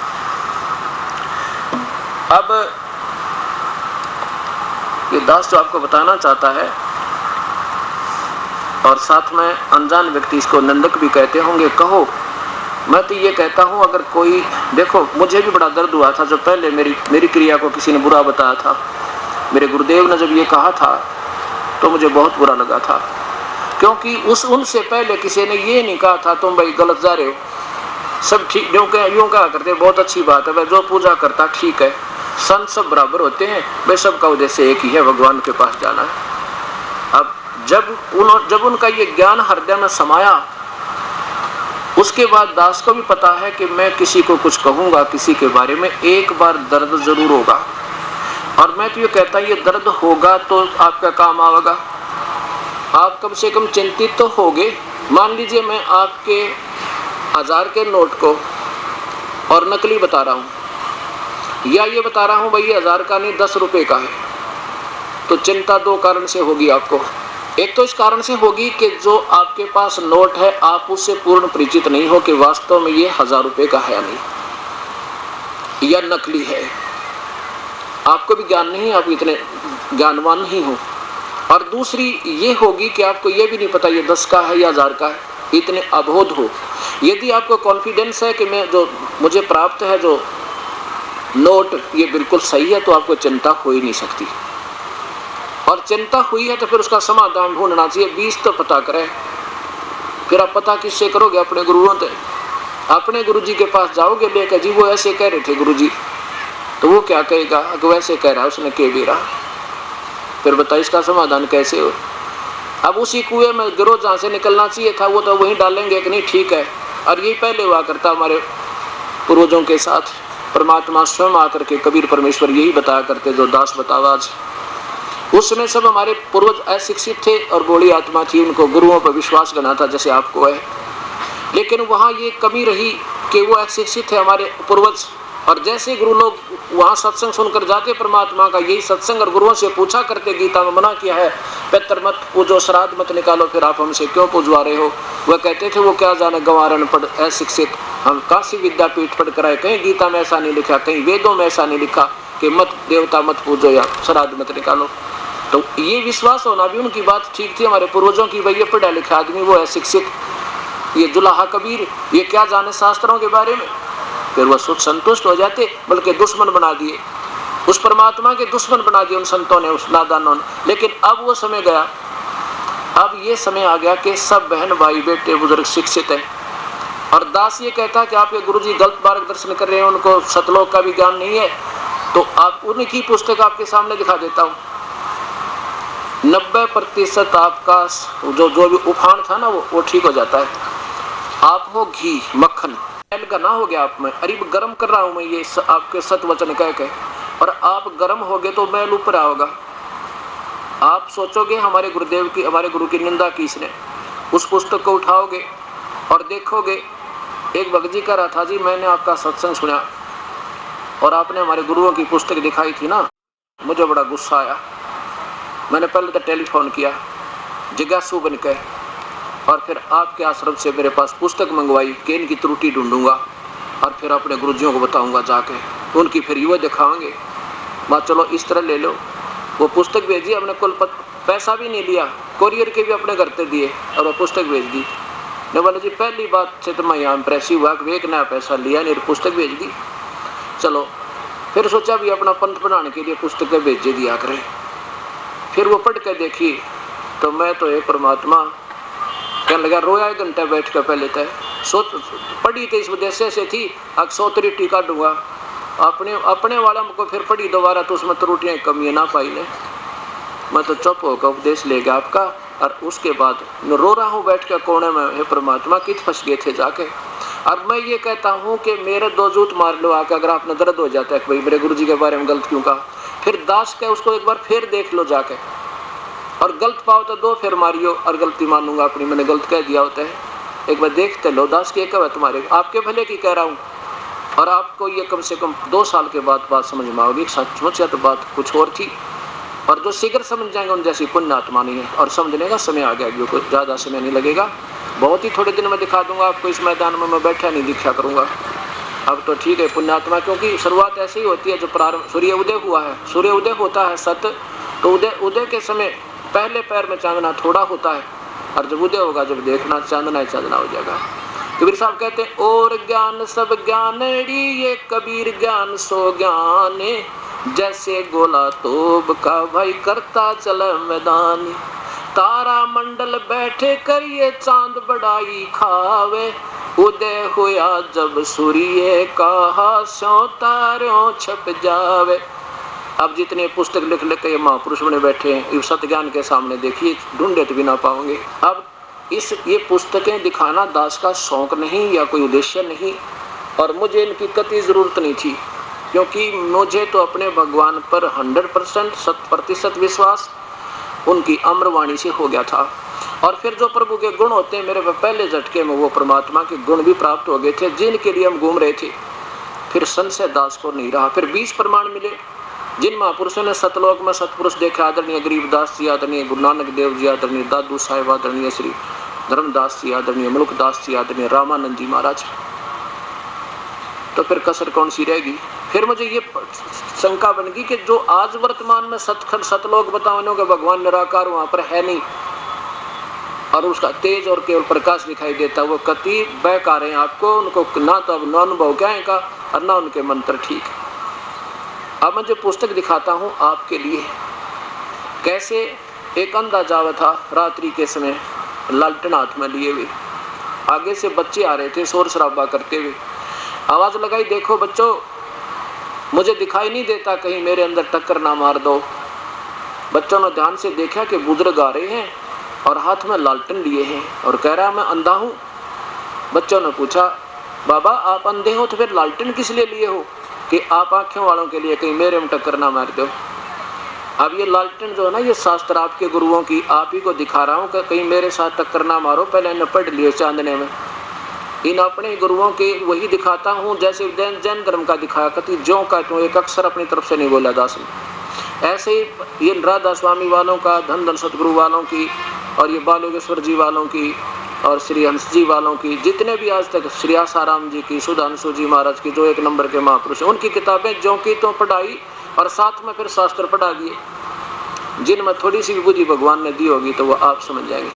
अब ये दास जो आपको बताना चाहता है, और साथ में अनजान व्यक्ति इसको नंदक भी कहते होंगे, कहो मैं तो ये कहता हूँ अगर कोई देखो, मुझे भी बड़ा दर्द हुआ था जब पहले मेरी क्रिया को किसी ने बुरा बताया था। मेरे गुरुदेव ने जब ये कहा था तो मुझे बहुत बुरा लगा था, क्योंकि उनसे पहले किसी ने ये नहीं कहा था तुम भाई गलत जा रहे हो, सब ठीक यूँ कहा करते बहुत अच्छी बात है, वह जो पूजा करता ठीक है, संत सब बराबर होते हैं, वे सबका उद्देश्य एक ही है, भगवान के पास जाना है। अब जब उनका ये ज्ञान हृदय में समाया, उसके बाद दास को भी पता है कि मैं किसी को कुछ कहूँगा किसी के बारे में, एक बार दर्द जरूर होगा। और मैं तो ये कहता ये दर्द होगा तो आपका काम आएगा, आप कम से कम चिंतित तो होगे। मान लीजिए मैं आपके 1000 के नोट को और नकली बता रहा हूँ, या ये बता रहा हूँ भाई 1000 का नहीं 10 रुपए का है, तो चिंता 2 कारण से होगी आपको। एक तो इस कारण से होगी कि जो आपके पास नोट है आप उससे पूर्ण परिचित नहीं हो कि वास्तव में ये 1000 रुपए का है नहीं या नकली है, आपको भी ज्ञान नहीं, आप इतने ज्ञानवान नहीं हो। और दूसरी ये होगी कि आपको ये भी नहीं पता ये 10 का है या 1000 का है, इतने अबोध हो। यदि आपको कॉन्फिडेंस है कि मैं जो मुझे प्राप्त है जो नोट ये बिल्कुल सही है, तो आपको चिंता हो ही नहीं सकती। और चिंता हुई है तो फिर उसका समाधान ढूंढना चाहिए। 20 तो पता करें, फिर आप पता किससे करोगे? अपने गुरुओं से। अपने गुरुजी के पास जाओगे लेकर, जी वो ऐसे कह रहे थे गुरुजी, तो वो क्या कहेगा कि वैसे कह रहा है उसने कह भी रहा, फिर बताइए इसका समाधान कैसे हो? अब उसी कुएं में गिरो जहाँ से निकलना चाहिए था वो तो वहीं डालेंगे कि नहीं, ठीक है। और यही पहले हुआ करता हमारे पूर्वजों के साथ, परमात्मा स्वयं आकर के कबीर परमेश्वर यही बताया करते जो दास बतावा आज। उस समय सब हमारे पूर्वज अशिक्षित थे और बोली आत्मा थी, उनको गुरुओं पर विश्वास करना था जैसे आपको है, लेकिन वहाँ ये कमी रही कि वो अशिक्षित थे हमारे पूर्वज। और जैसे गुरु लोग वहाँ सत्संग सुनकर जाते परमात्मा का, यही सत्संग और गुरुओं से पूछा करते, गीता में मना किया है पितर मत पूजो, श्राद्ध मत निकालो, फिर आप हमसे क्यों पूजवा रहे हो? वह कहते थे वो क्या जाने गंवारन पढ़ अशिक्षित, हम काशी विद्यापीठ पढ़ कर आए, कहीं गीता में ऐसा नहीं लिखा, कहीं वेदों में ऐसा नहीं लिखा कि मत देवता मत पूजो या श्राद्ध मत निकालो। तो ये विश्वास होना भी उनकी बात ठीक थी हमारे पूर्वजों की, भाई ये पढ़ा लिखा आदमी वो है शिक्षित, ये जुलाहा कबीर ये क्या जाने शास्त्रों के बारे में। फिर वह सुख संतुष्ट हो जाते, बल्कि दुश्मन बना दिए, उस परमात्मा के दुश्मन बना दिए उन संतों ने, उस नादानों ने। लेकिन अब वो समय गया, अब ये समय आ गया कि सब बहन भाई बेटे बुजुर्ग शिक्षित हैं। और दास ये कहता है कि आपके गुरुजी गलत मार्गदर्शन कर रहे हैं, उनको सतलोक का भी ज्ञान नहीं है, तो आप उनकी पुस्तक आपके सामने दिखा देता हूँ। 90% आपका जो भी उफान था ना वो ठीक हो जाता है। आप हो घी मक्खन का ना हो गया आप में, अरे गर्म कर रहा हूं मैं ये आपके सत वचन कह के, और आप गर्म हो गए तो मैल ऊपर आओगा। आप सोचोगे हमारे गुरुदेव की, हमारे गुरु की निंदा की इसने। उस पुस्तक को उठाओगे और देखोगे, एक भगत जी कह रहा था जी मैंने आपका सत्संग सुना, और आपने हमारे गुरुओं की पुस्तक दिखाई थी ना, मुझे बड़ा गुस्सा आया। मैंने पहले तो टेलीफोन किया जिज्ञासु बन के, और फिर आपके आश्रम से मेरे पास पुस्तक मंगवाई कि इनकी त्रुटि ढूंढूंगा और फिर अपने गुरुजियों को बताऊंगा जाके, उनकी फिर युवा दिखाएंगे। बात चलो इस तरह ले लो। वो पुस्तक भेजी, हमने कुल पैसा भी नहीं लिया, कोरियर के भी अपने घर पे दिए और वो पुस्तक भेज दी। ने बोले जी पहली बात से तो मैं यहाँ इम्प्रेसिव हुआ कि एक नया पैसा लिया नहीं, पुस्तक भेज दी। चलो फिर सोचा भी अपना पंथ बनाने के लिए पुस्तकें भेजे दिया करें। फिर वो पढ़ के देखी तो मैं तो ये परमात्मा कहने लगा, रोया 1 घंटा बैठ कर। पहले तय सोच पढ़ी तो इस उद्देश्य से थी अब 100 त्रुटि काटूंगा, अपने वाला को फिर पढ़ी दोबारा तो उसमें त्रुटियाँ कमियाँ ना पाई ने। मैं तो चुप होकर उपदेश ले गया आपका, और उसके बाद रो रहा हूँ बैठ कर कोने में, हे परमात्मा कित फंस गए थे जाके। और मैं ये कहता हूँ कि मेरे 2 जूत मार लो आकर, अगर आपने दर्द हो जाता है कि भाई मेरे गुरुजी के बारे में गलत क्यों कहा, फिर दास के उसको एक बार फिर देख लो जाके, और गलत पाओ तो 2 फिर मारियो, और गलती मानूंगा अपनी, मैंने गलत कह दिया होता है, एक बार देखते लो दास की एक है तुम्हारे आपके भले की कह रहा हूँ। और आपको ये कम से कम 2 साल के बाद बात समझ में आओगी, सचमुच या तो बात कुछ और थी, और जो शीघ्र समझ जाएंगे उन जैसी पुण्य आत्मा नहीं है। और समझने का समय आ गया, जो कुछ ज़्यादा समय नहीं लगेगा, बहुत ही थोड़े दिन में दिखा दूंगा आपको। इस मैदान में मैं बैठा नहीं दिखा करूँगा। अब तो ठीक है पुण्यात्मा, क्योंकि शुरुआत ऐसी ही होती है जो प्रारंभ सूर्य उदय हुआ है, सूर्य उदय होता है सत्य, तो उदय के समय पहले पैर में चांदना थोड़ा होता है, और जब उदय होगा जब देखना चांदना ही चांदना हो जाएगा। कबीर साहब कहते हैं और ज्ञान सब ज्ञानड़ी ये कबीर ज्ञान सो ज्ञान, जैसे गोला तोब का भाई करता चले मैदान, तारा मंडल बैठे करिए चांद बड़ाई खावे, उदय हुआ जब सूर्य का हास्यों तारों छप जावे। अब जितने पुस्तक लिख लिख ये महापुरुष बने बैठे हैं, सत्य ज्ञान के सामने देखिए, ढूंढे तो भी ना पाओगे। अब ये पुस्तकें दिखाना दास का शौक नहीं या कोई उद्देश्य नहीं, और मुझे इनकी कतई जरूरत नहीं थी, क्योंकि मुझे तो अपने भगवान पर 100% 100% विश्वास उनकी अम्रवाणी से हो गया था। और फिर जो प्रभु के गुण होते हैं मेरे पहले झटके में वो परमात्मा के गुण भी प्राप्त हो गए थे जिनके लिए हम घूम रहे थे। फिर संशय दास को नहीं रहा। फिर 20 प्रमाण मिले जिन महापुरुषों ने सतलोक में सतपुरुष देखे, आदरणीय गरीबदास जी, आदरणीय गुरु नानक देव जी, आदरणीय दादू साहेब, आदरणीय श्री धर्मदास जी, आदरणीय मुल्कदास जी, आदरणीय रामानंद जी महाराज। तो फिर कसर कौन सी रहेगी। फिर मुझे ये शंका बन गई कि जो आज वर्तमान में सतखंड सतलोक बताओ कि भगवान निराकार वहां पर है नहीं, और उसका तेज और केवल प्रकाश दिखाई देता, वो कति बेकार हैं आपको, उनको ना तो अब अनुभव क्या का और ना उनके मंत्र ठीक। अब मैं जो पुस्तक दिखाता हूँ आपके लिए, कैसे एक अंधा जावा था रात्रि के समय लालटेन हाथ में लिए हुए, आगे से बच्चे आ रहे थे शोर शराबा करते हुए, आवाज लगाई, देखो बच्चों मुझे दिखाई नहीं देता, कहीं मेरे अंदर टक्कर ना मार दो। बच्चों ने ध्यान से देखा कि बुजुर्ग आ रहे हैं और हाथ में लालटेन लिए हैं और कह रहा मैं अंधा हूँ। बच्चों ने पूछा बाबा आप अंधे हो तो फिर लालटेन किस लिए लिए हो, कि आप आंखें वालों के लिए, कहीं मेरे में टक्कर ना मार दो। अब ये लालटेन जो है ना, ये शास्त्र आपके गुरुओं की आप ही को दिखा रहा हूँ कि कहीं मेरे साथ टक्कर ना मारो, पहले इन्हें पढ़ लियो चांदने में। इन अपने गुरुओं के वही दिखाता हूँ जैसे जैन धर्म का दिखाया, कति ज्यों का त्यों, एक अक्षर अपनी तरफ से नहीं बोला दास ने। ऐसे ही ये राधा स्वामी वालों का, धन धन सतगुरु वालों की, और ये बालोकेश्वर जी वालों की, और श्री हंस जी वालों की, जितने भी आज तक श्री आसाराम जी की, सुधांशु जी महाराज की, जो 1 नंबर के महापुरुष हैं, उनकी किताबें ज्यों की तो पढ़ाई और साथ में फिर शास्त्र पढ़ा दिए। जिनमें थोड़ी सी भी बुद्धि भगवान ने दी होगी तो वो आप समझ जाएंगे।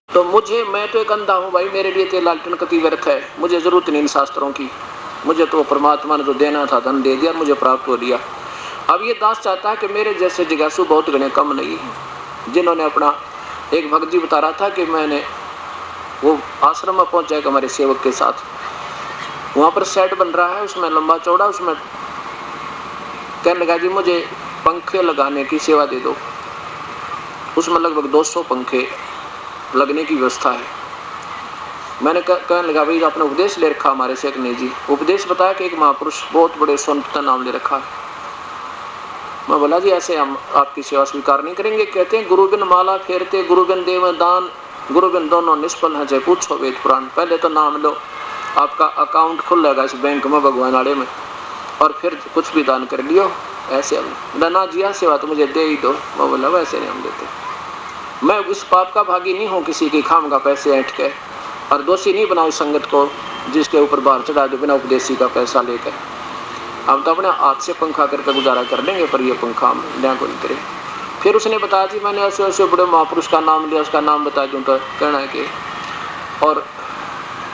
तो मैं तो एक अंधा हूँ भाई, मेरे लिए तो लालटेन कति व्यर्थ है, मुझे जरूरत नहीं इन शास्त्रों की, मुझे तो परमात्मा ने जो देना था धन दे दिया, मुझे प्राप्त हो दिया। अब ये दास चाहता है कि मेरे जैसे जिज्ञासु बहुत गणे कम नहीं है, जिन्होंने अपना, एक भक्त जी बता रहा था कि मैंने वो आश्रम में पहुंचा एक हमारे सेवक के साथ, वहाँ पर सेट बन रहा है, उसमें लंबा चौड़ा, उसमें कहने लगा जी मुझे पंखे लगाने की सेवा दे दो। उसमें लगभग 200 पंखे लगने की व्यवस्था है। मैंने कहने लगा भाई आपने उपदेश ले रखा हमारे से? एक नहीं जी, उपदेश बताया कि एक महापुरुष बहुत बड़े संत का नाम ले रखा है। मैं बोला जी ऐसे हम आपकी सेवा स्वीकार नहीं करेंगे। कहते हैं गुरु बिन माला फेरते, गुरु बिन देव दान, गुरु बिन दोनों निष्फल हैं, चाहे पूछो वेद पुराण। पहले तो नाम लो, आपका अकाउंट खुलेगा इस बैंक में भगवानाड़े में, और फिर कुछ भी दान कर लियो। ऐसे हम ना जिया सेवा तो मुझे दे ही दो। मैं बोला वैसे नहीं हम देते, मैं इस पाप का भागी नहीं हूँ किसी की खाम का पैसे ऐंठ के, और दोषी नहीं बनाऊँ संगत को जिसके ऊपर बाहर चढ़ा दो बिना उपदेशी का पैसा लेकर। हम तो अपने हाथ से पंखा करके गुजारा कर लेंगे, पर ये पंखा हम लें को नहीं करे। फिर उसने बताया थी मैंने ऐसे ऐसे बड़े महापुरुष का नाम लिया, उसका नाम बता दूँ तो कहना है कि, और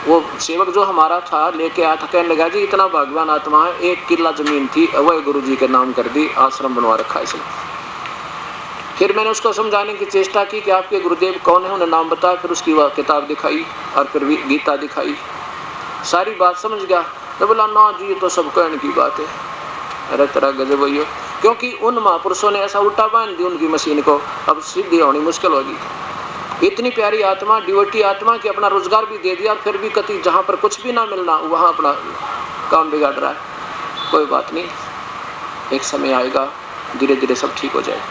वो सेवक जो हमारा था लेके आया था, कहने लगा जी इतना भाग्यवान आत्मा है, 1 किला जमीन थी वह गुरु जी के नाम कर दी, आश्रम बनवा रखा इसने। फिर मैंने उसको समझाने की चेष्टा की कि आपके गुरुदेव कौन है, उन्हें नाम बताया, फिर उसकी वह किताब दिखाई और फिर गीता दिखाई, सारी बात समझ गया। तो बोला ना जी ये तो सब कहने की बात है। अरे तेरा गजब भैया, क्योंकि उन महापुरुषों ने ऐसा उल्टा बांध दी उनकी मशीन को, अब सिद्धि होनी मुश्किल होगी। इतनी प्यारी आत्मा, डिवोटी आत्मा की अपना रोजगार भी दे दिया, और फिर भी कति जहाँ पर कुछ भी ना मिलना वहाँ अपना काम बिगाड़ रहा है। कोई बात नहीं, एक समय आएगा धीरे धीरे सब ठीक हो जाएगा।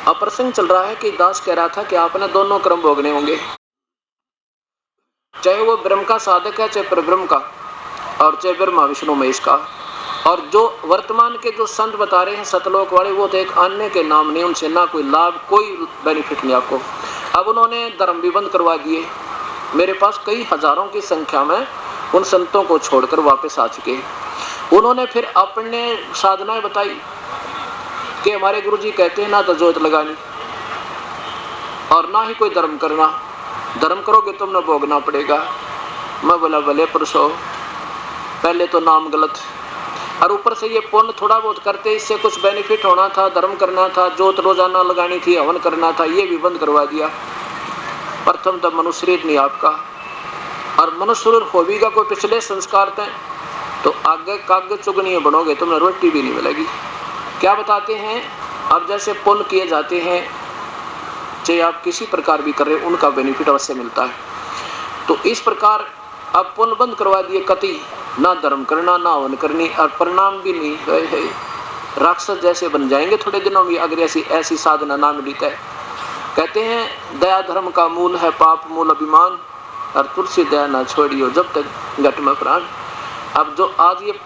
अब प्रसंग चल रहा है कि दास कह रहा था कि आपने दोनों क्रम भोगने होंगे, चाहे वो ब्रह्म का साधक है चाहे परब्रह्म का, और चाहे ब्रह्मा विष्णु महेश का। और जो वर्तमान के जो संत बता रहे हैं सतलोक वाले, वो तो एक अन्य के नाम नहीं, उनसे ना कोई लाभ कोई बेनिफिट नहीं आपको। अब उन्होंने धर्म भी बंद करवा दिए। मेरे पास कई हजारों की संख्या में उन संतों को छोड़कर वापस आ चुके हैं। उन्होंने फिर अपने साधनाएं बताई कि हमारे गुरु जी कहते हैं ना तो जोत लगानी और ना ही कोई धर्म करना, धर्म करोगे तुमने भोगना पड़ेगा। मैं बोला भले पुरुषो, पहले तो नाम गलत, और ऊपर से ये पुण्य थोड़ा बहुत करते, इससे कुछ बेनिफिट होना था, धर्म करना था, जोत रोजाना लगानी थी, हवन करना था, ये भी बंद करवा दिया। प्रथम तो मनुष्य शरीर नहीं आपका, और मनुष्य शरीर होगा कोई पिछले संस्कार थे तो आगे कागज चुगनी बनोगे, तुम्हें रोटी भी नहीं मिलेगी। क्या बताते हैं, अब जैसे पुण्य किए जाते हैं, चाहे आप किसी प्रकार भी कर रहे हो, उनका बेनिफिट अवश्य मिलता है। तो इस प्रकार अब पुण्य बंद करवा दिए, कति ना धर्म करना ना हवन करनी, और परिणाम भी नहीं है, राक्षस जैसे बन जाएंगे थोड़े दिनों में अगर ऐसी साधना ना मिली है। कहते हैं दया धर्म का मूल है, पाप मूल अभिमान, और तुलसी दया ना छोड़ियो जब तक घट में प्राण। अब जो आज ये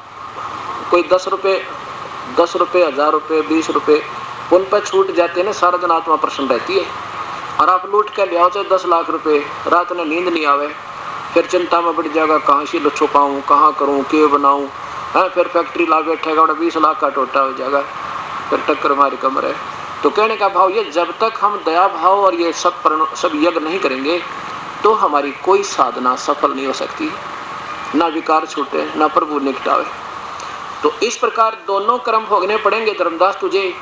कोई 10 रुपये 1000 रुपये 20 रुपये उन पर छूट जाते हैं ना, सारा दिन आत्मा प्रसन्न रहती है। और आप लूट कर ले आओ चाहे 10 लाख रुपए, रात में नींद नहीं आवे, फिर चिंता में बढ़ जाएगा, कहाँ से छुपाऊँ, कहाँ करूँ, के बनाऊँ, है फिर फैक्ट्री ला बैठेगा, 20 लाख का टोटा हो जाएगा, फिर टक्कर मारी कमर है। तो कहने का भाव ये, जब तक हम दया भाव और ये सब यज्ञ नहीं करेंगे तो हमारी कोई साधना सफल नहीं हो सकती, ना विकार छूटे ना प्रभु निकटावे। तो इस प्रकार दोनों कर्म भोगने पड़ेंगे। धर्मदास तुझे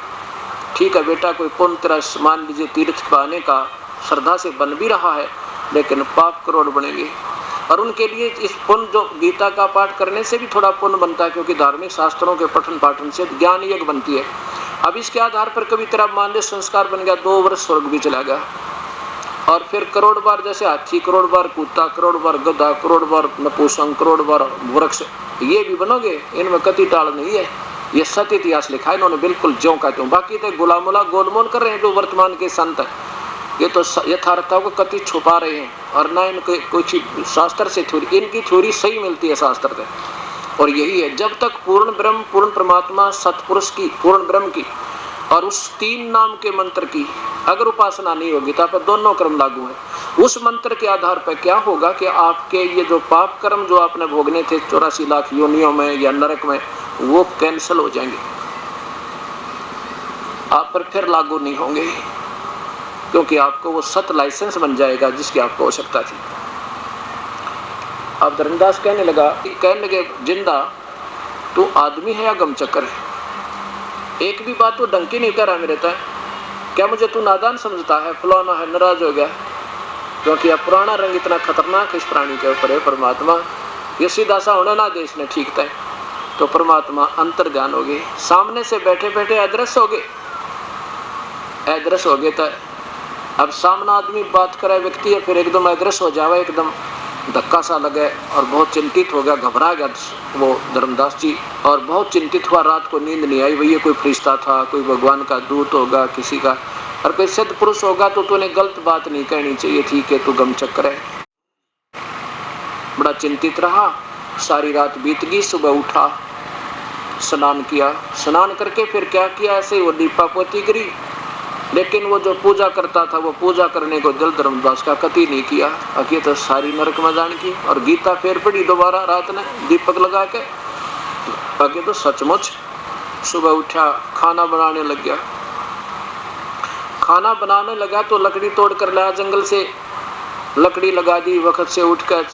ठीक है बेटा, कोई पुण्य तेरा मान लीजिए तीर्थ पाने का श्रद्धा से बन भी रहा है, लेकिन पाप करोड़ बनेंगे। और उनके लिए इस पुण्य जो गीता का पाठ करने से भी थोड़ा पुण्य बनता है, क्योंकि धार्मिक शास्त्रों के पठन पाठन से ज्ञान यज्ञ बनती है। अब इसके आधार पर कभी तेरा मान लीजिए संस्कार बन गया, 2 वर्ष स्वर्ग भी चला गया, और फिर करोड़ बार जैसे हाथी, करोड़ बार कुत्ता, करोड़ बार गधा, करोड़ बार नपुंसक, करोड़ बार वृक्ष, ये भी बनोगे। इनमें कति टाल नहीं है, ये सत्य इतिहास लिखा है इन्होंने, बिल्कुल ज्यों का त्यों। बाकी तो गुलामुला गोलमोल कर रहे हैं जो वर्तमान के संत, ये तो यथार्थता को कति छुपा रहे हैं, और ना इनके कुछ शास्त्र से थ्योरी, इनकी थ्योरी सही मिलती है शास्त्र से। और यही है, जब तक पूर्ण ब्रह्म, पूर्ण परमात्मा, सतपुरुष की, पूर्ण ब्रह्म की और उस 3 नाम के मंत्र की अगर उपासना नहीं होगी तो आप दोनों कर्म लागू है। उस मंत्र के आधार पर क्या होगा कि आपके ये जो पाप कर्म जो आपने भोगने थे 84 लाख योनियों में या नरक में, वो कैंसिल हो जाएंगे, आप पर फिर लागू नहीं होंगे, क्योंकि आपको वो सत लाइसेंस बन जाएगा जिसकी आपको आवश्यकता थी। अब धर्मदास कहने लगे जिंदा तू आदमी है या गमचक्कर है? एक भी बात तो डंकी नहीं कह रहा मेरे तय, क्या मुझे तू नादान समझता है, फलाना है, नाराज हो गया? क्योंकि अब पुराना रंग इतना खतरनाक इस प्राणी के ऊपर है परमात्मा, ये सीधा सा होना ना दे इसने ठीक तय। तो परमात्मा अंतर ध्यान हो गए, सामने से बैठे बैठे अदृश्य हो गए, अदृश्य हो गए। तो अब सामना आदमी बात करे व्यक्ति है, फिर एकदम अदृश्य हो जावे, एकदम धक्का सा लगे और बहुत चिंतित हो गया, घबरा गया वो धर्मदास जी, और बहुत चिंतित हुआ, रात को नींद नहीं आई। भैया कोई फरिश्ता था, कोई भगवान का दूत होगा किसी का, और कोई सिद्ध पुरुष होगा तो तूने गलत बात नहीं कहनी चाहिए थी कि तू गमचक्कर है। बड़ा चिंतित रहा। सारी रात बीत गई, सुबह उठा, स्नान किया, स्नान करके फिर क्या किया, ऐसे ही वो दीपा पोती करी। लेकिन वो जो पूजा करता था वो पूजा करने को दिल धर्मदास का कति नहीं किया। अकी तो सारी नरक में जान की। और गीता फिर पढ़ी दोबारा रात ने दीपक लगा के। आगे तो सचमुच सुबह उठा, खाना बनाने लग गया। खाना बनाने लगा तो लकड़ी तोड़ कर लाया जंगल से, लकड़ी लगा दी। वक्त से उठ कर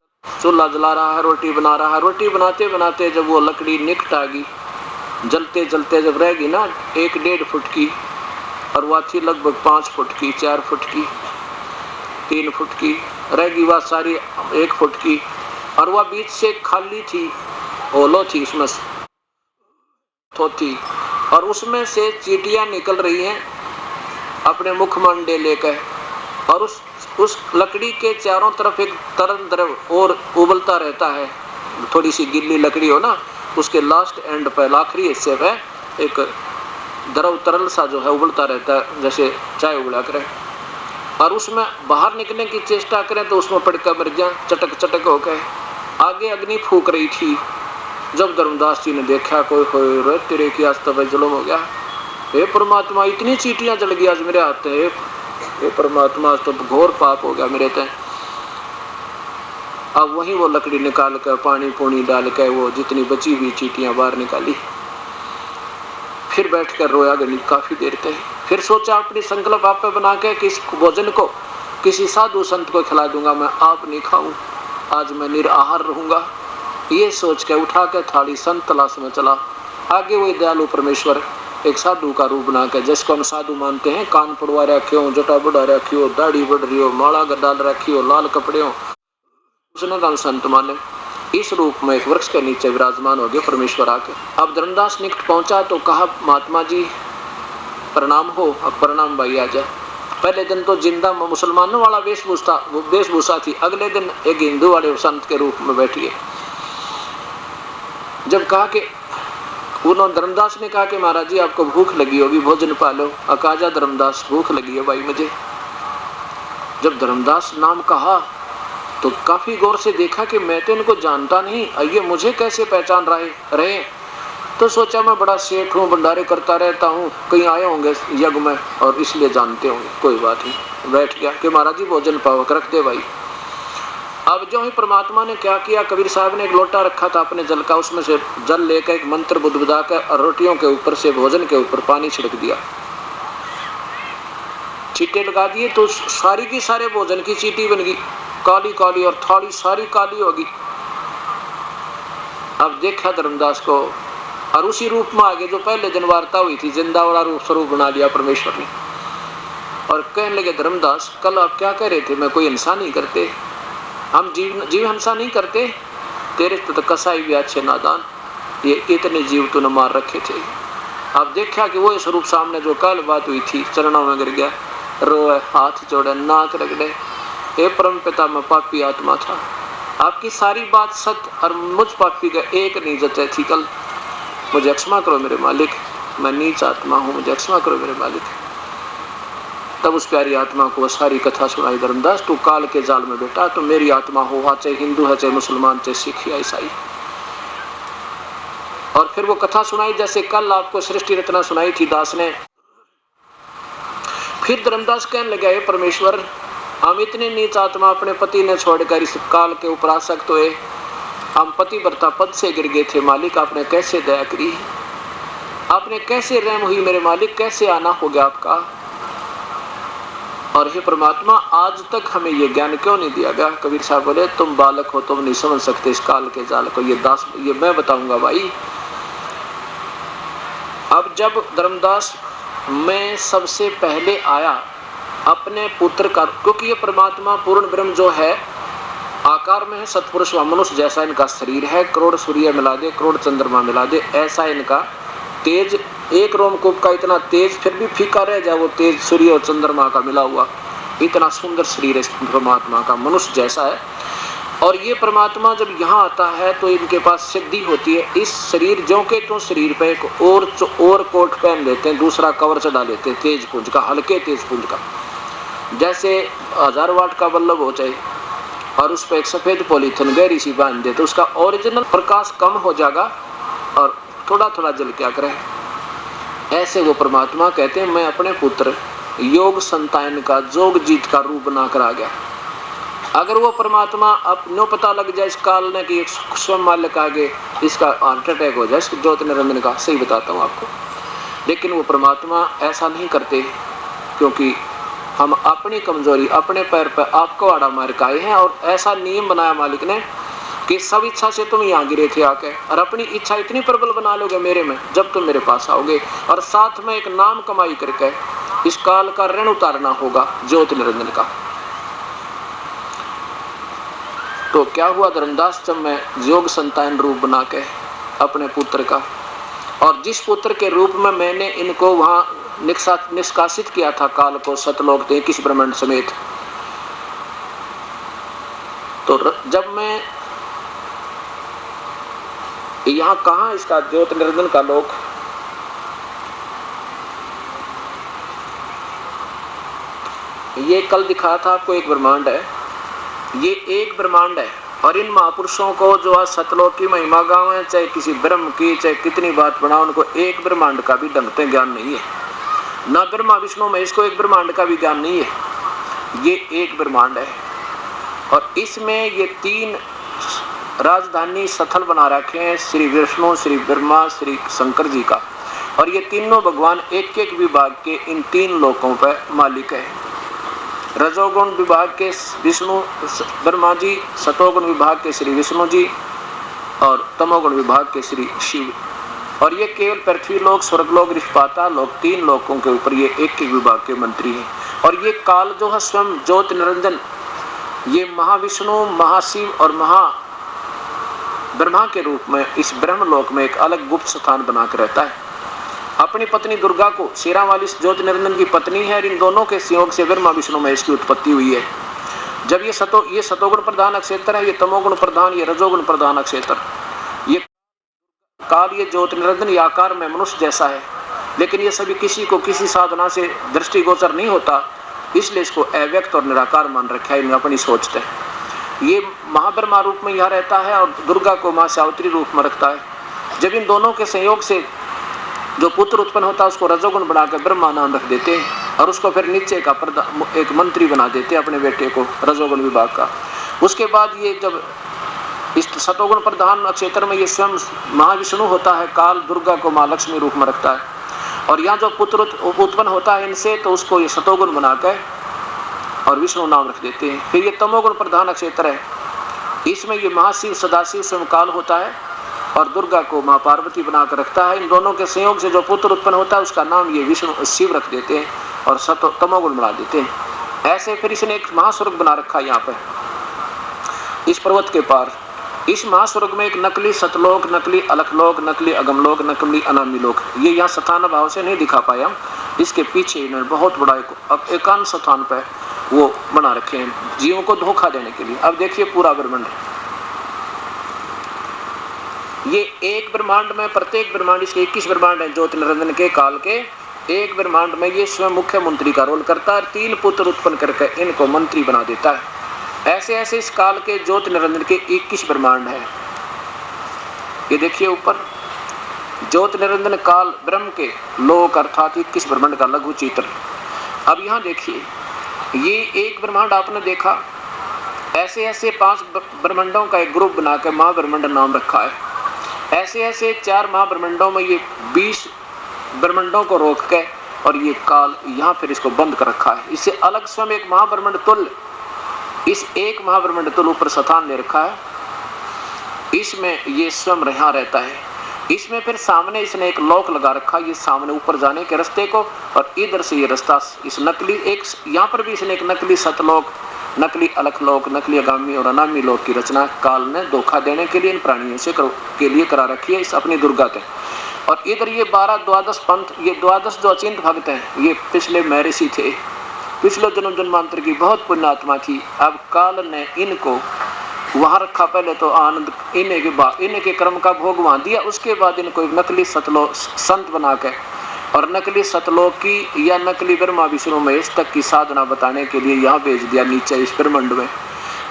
चूल्हा जला रहा है, रोटी बना रहा है। रोटी बनाते बनाते जब वो लकड़ी निकट आ गई, जलते जलते जब रह गई ना 1-1.5 फुट की, और वह थी लगभग 5 फुट की, 4 फुट की, 3 फुट की, रह गई वह सारी 1 फुट की। और वह बीच से खाली थी, ओलो थी, उसमें थी, और उसमें से चींटियां निकल रही हैं अपने मुखमंडे लेकर। और उस लकड़ी के चारों तरफ एक तरल द्रव और उबलता रहता है। थोड़ी सी गिल्ली लकड़ी हो ना, उसके लास्ट एंड पर, आखिरी हिस्से पे एक द्रव तरल सा जो है उबलता रहता है, जैसे चाय उबला करे। और उसमें बाहर निकलने की चेष्टा करें तो उसमें पड़कर मर जाए, चटक चटक होकर। आगे अग्नि फूक रही थी। जब धर्मदास जी ने देखा, कोई तेरे की आज तब जुल्म हो गया, हे परमात्मा, इतनी चींटियां जल गई आज मेरे हाथ में, हे परमात्मा, आज तो घोर पाप हो गया मेरे तय। अब वहीं वो लकड़ी निकाल कर पानी पूनी डाल कर वो जितनी बची हुई चींटियां बाहर निकाली। फिर बैठकर रोया गणित काफी देर तक। फिर सोचा अपनी संकल्प आप पे बना के कि इस भोजन को किसी साधु संत को खिला दूंगा, मैं आप नहीं खाऊं, आज मैं निराहार रहूंगा। ये सोच के उठा के थाली संत तलाश में चला। आगे वही दयालु परमेश्वर एक साधु का रूप बना के, जिसको हम साधु मानते हैं, कान पड़वा रखे हो, जटा बढ़ा रखी हो, दाढ़ी बढ़ रही हो, माला डाल रखी हो, लाल कपड़े हो, उसने हम संत माने। इस रूप में एक वृक्ष के नीचे विराजमान हो गए परमेश्वर आके। अब धर्मदास निकट पहुंचा तो कहा, महात्मा जी प्रणाम हो। अब प्रणाम भाई आ जाए। पहले दिन तो जिंदा मुसलमानों वाला वेशभूषा थी, अगले दिन एक हिंदू वाले संत के रूप में बैठिए। जब कहा कि उन्होंने धर्मदास ने कहा कि महाराज जी आपको भूख लगी होगी, भोजन पालो। अकाजा धर्मदास, भूख लगी है भाई मुझे। जब धर्मदास नाम कहा तो काफी गौर से देखा कि मैं तो इनको जानता नहीं, ये मुझे कैसे पहचान रहे। तो सोचा मैं बड़ा सेठ हूँ, भंडारे करता रहता हूँ, कहीं आए होंगे यज्ञ में और इसलिए जानते होंगे। कोई बात नहीं, बैठ गया कि महाराज जी भोजन पावक रख दे भाई। अब जो ही परमात्मा ने क्या किया, कबीर साहब ने एक लोटा रखा था अपने जल का, उसमें से जल लेकर एक मंत्र बुदबुदा कर रोटियों के ऊपर से भोजन के ऊपर पानी छिड़क दिया, छींटे लगा दिए। तो सारी की सारे भोजन की चींटी बन गई, काली काली, और थाली सारी काली होगी। अब देखा धर्मदास को, और उसी रूप में आगे जो पहले दिन वार्ता हुई थी, जिंदा वाला रूप स्वरूप बना लिया परमेश्वर ने। और कहने लगे, धर्मदास कल आप क्या कह रहे थे, मैं कोई हिंसा नहीं करते, हम जीव हिंसा नहीं करते, तेरे तो कसाई भी अच्छे नादान, ये इतने जीव तूने मार रखे थे। अब देखा कि वो स्वरूप सामने जो कल बात हुई थी, चरणों में गिर गया, रोए, हाथ जोड़े, नाक रगड़े। हे परम पिता, मैं पापी आत्मा था, आपकी सारी बात सत्य, और मुझ पापी का एक नहीं जचे थी कल, मुझे क्षमा करो मेरे मालिक, मैं नीच आत्मा हूँ, मुझे क्षमा करो मेरे मालिक। तब उस प्यारी आत्मा को सारी कथा सुनाई। धर्मदास तू काल के जाल में बैठा, तो मेरी आत्मा हो, चाहे हिंदू है, चाहे मुसलमान, चाहे सिख या ईसाई। और फिर वो कथा सुनाई जैसे कल आपको सृष्टि रचना सुनाई थी दास ने। फिर धर्मदास कहने लगा, हे परमेश्वर, हम इतने नीच आत्मा अपने पति ने छोड़कर इस काल के ऊपर आसक्त हुए, हम पतिव्रता पद से गिर गए थे, मालिक आपने कैसे दया करी, आपने कैसे रहम हुई मेरे मालिक, कैसे आना हो गया आपका। और हे परमात्मा, आज तक हमें ये ज्ञान क्यों नहीं दिया गया। कबीर साहब बोले, तुम बालक हो, तुम नहीं समझ सकते इस काल के जाल को, ये मैं बताऊंगा भाई। अब जब धर्मदास मैं सबसे पहले आया अपने पुत्र का, क्योंकि ये परमात्मा पूर्ण ब्रह्म जो है आकार में है सत्पुरुष व मनुष्य जैसा इनका शरीर है, करोड़ सूर्य मिला दे, करोड़ चंद्रमा मिला दे, ऐसा इनका तेज, एक रोमकूप का इतना तेज, फिर भी फीका रह जाए वो तेज सूर्य और चंद्रमा का मिला हुआ, इतना सुंदर शरीर है परमात्मा का, मनुष्य जैसा है। और ये परमात्मा जब यहाँ आता है तो इनके पास सिद्धि होती है, इस शरीर जो के तो शरीर पे एक और कोट पहन लेते हैं, दूसरा कवर चढ़ा लेते हैं तेज पुंज का, हल्के तेज पुंज का, जैसे 1000 वाट का बल्लभ हो चाहे, और उस पर एक सफेद पॉलीथिन गहरी सी बांध दे तो उसका ओरिजिनल प्रकाश कम हो जाएगा और थोड़ा थोड़ा जल क्या करे। ऐसे वो परमात्मा कहते हैं मैं अपने पुत्र योग संतान का जोग जीत का रूप बनाकर आ गया। अगर वो परमात्मा अपनो पता लग जाए इस काल ने कि स्वयं मालिक आगे इसका हार्ट अटैक हो जाए, इसको ज्योत निरंजन का, सही बताता हूँ आपको। लेकिन वो परमात्मा ऐसा नहीं करते, क्योंकि हम अपनी कमजोरी अपने पैर पर आपको आड़ा मार के आए हैं। और ऐसा नियम बनाया मालिक ने कि सब इच्छा से तुम यहाँ गिरे थे आके, और अपनी इच्छा इतनी प्रबल बना लोगे मेरे में जब तुम मेरे पास आओगे, और साथ में एक नाम कमाई करके इस काल का ऋण उतारना होगा ज्योत निरंजन का। तो क्या हुआ धर्मदास, जब मैं योग संतान रूप बना के अपने पुत्र का, और जिस पुत्र के रूप में मैंने इनको वहां निष्कासित किया था काल को सतलोक 21 ब्रह्मांड समेत, तो जब मैं यहाँ कहा इसका ज्योत निरंजन का लोक, ये कल दिखाया था आपको एक ब्रह्मांड है, ये एक ब्रह्मांड है। और इन महापुरुषों को जो आज सतलोक की महिमा गाँव है, चाहे किसी ब्रह्म की चाहे कितनी बात बना, उनको एक ब्रह्मांड का भी ढंग से ज्ञान नहीं है, ना ब्रह्मा विष्णु महेश को एक ब्रह्मांड का भी ज्ञान नहीं है। ये एक ब्रह्मांड है और इसमें ये 3 राजधानी स्थल बना रखे हैं, श्री विष्णु, श्री ब्रह्मा, श्री शंकर जी का। और ये तीनों भगवान एक एक विभाग के इन 3 लोकों पर मालिक है। रजोगुण विभाग के विष्णु ब्रह्मा जी, सतोगुण विभाग के श्री विष्णु जी और तमोगुण विभाग के श्री शिव। और ये केवल पृथ्वी लोक, स्वर्ग लोक, ऋषपाताल लोक, 3 लोकों के ऊपर ये एक एक विभाग के मंत्री हैं। और ये काल जो है स्वयं ज्योत निरंजन, ये महाविष्णु, महाशिव और महा ब्रह्मा के रूप में इस ब्रह्म लोक में एक अलग गुप्त स्थान बनाकर रहता है। अपनी पत्नी दुर्गा को, शेरा वाली ज्योत निरंजन की पत्नी है, इन दोनों के संयोग से ब्रह्मा विष्णु महेश की उत्पत्ति हुई है। जब ये सतोगुण प्रधान अक्षेत्र है, ये तमोगुण प्रधान, ये रजोगुण प्रधान अक्षेत्र, ये काल, ये ज्योत निरंजन ये आकार में मनुष्य जैसा है, लेकिन ये सभी किसी को किसी साधना से दृष्टिगोचर नहीं होता, इसलिए इसको अव्यक्त और निराकार मान रखा है इन्हें अपनी सोचते हैं। ये महाब्रह्मा रूप में यहाँ रहता है और दुर्गा को मां सावित्री रूप में रखता है। जब इन दोनों के संयोग से जो पुत्र उत्पन्न होता है उसको रजोगुण बनाकर ब्रह्मा नाम रख देते हैं और उसको फिर नीचे का एक मंत्री बना देते हैं अपने बेटे को रजोगुण विभाग का। उसके बाद ये जब इस सतोगुण प्रधान क्षेत्र में ये स्वयं महाविष्णु होता है, काल दुर्गा को मां लक्ष्मी रूप में रखता है। और यहाँ जो पुत्र उत्पन्न होता है इनसे, तो उसको ये सतोगुण बनाकर और विष्णु नाम रख देते हैं। फिर ये तमोगुण प्रधान क्षेत्र है, इसमें ये महाशिव सदाशिव स्वयं काल होता है और दुर्गा को मां पार्वती बनाकर रखता है। इन दोनों के संयोग से जो पुत्र उत्पन्न होता है उसका नाम ये विष्णु शिव रख देते हैं और तमोगुण बना देते हैं। ऐसे फिर इसने एक महास्वर्ग बना रखा है यहाँ पर इस पर्वत के पार। इस महास्वर्ग में एक नकली सतलोक, नकली अलखलोक, नकली अगमलोक, नकली अनामी लोक, ये यहाँ स्थान भाव से नहीं दिखा पाया। इसके पीछे इन्होंने बहुत बड़ा एकांत स्थान पर वो बना रखे हैं जीवों को धोखा देने के लिए। अब देखिए पूरा ब्रह्मांड, ये एक ब्रह्मांड में, प्रत्येक ब्रह्मांड, इसके 21 ब्रह्मांड है ज्योत निरंजन के काल के। एक ब्रह्मांड में ये स्वयं मुख्य मंत्री का रोल करता है, 3 पुत्र उत्पन्न करके इनको मंत्री बना देता है। ऐसे ऐसे इस काल के ज्योत निरंजन के 21 ब्रह्मांड है। ये देखिए ऊपर ज्योत निरंजन काल ब्रह्म के लोक अर्थात 21 ब्रह्मांड का लघु चित्र। अब यहाँ देखिए, ये एक ब्रह्मांड आपने देखा, ऐसे ऐसे 5 ब्रह्मांडों का एक ग्रुप बनाकर महाब्रह्मांड नाम रखा है। ऐसे ऐसे 4 महाब्रह्मांडों में ये 20 ब्रह्मांडों को रोक के और ये काल यहाँ फिर इसको बंद कर रखा है। इससे अलग स्वयं एक महाब्रह्मांड तुल्य, इस एक महाब्रह्मांड तुल्य ऊपर स्थान ले रखा है। इसमें ये स्वयं यहाँ रहता है। इसमें फिर सामने इसने एक लॉक लगा रखा है, ये सामने ऊपर जाने के रास्ते को, और इधर से ये रास्ता इस नकली एक, यहाँ पर भी इसने एक नकली सतलोक, नकली अलखलोक, नकली अगामी और अनामी लोक की रचना काल ने धोखा देने के लिए इन प्राणियों से के लिए करा रखी है इस अपनी दुर्गा के। और इधर ये 12 द्वादश पंथ, ये 12 जो अचिंत भक्त हैं, ये पिछले महर्षि थे, पिछले जन्म जन्मांतर की बहुत पुण्यात्मा थी। अब काल ने इनको वहाँ रखा, पहले तो आनंद इन्हें के कर्म का भोग वहाँ दिया, उसके बाद इनको एक नकली सतलोक संत बना के और नकली सतलोक की या नकली ब्रह्मा विष्णु महेश तक की साधना बताने के लिए यहाँ भेज दिया नीचे इस ब्रह्मांड में।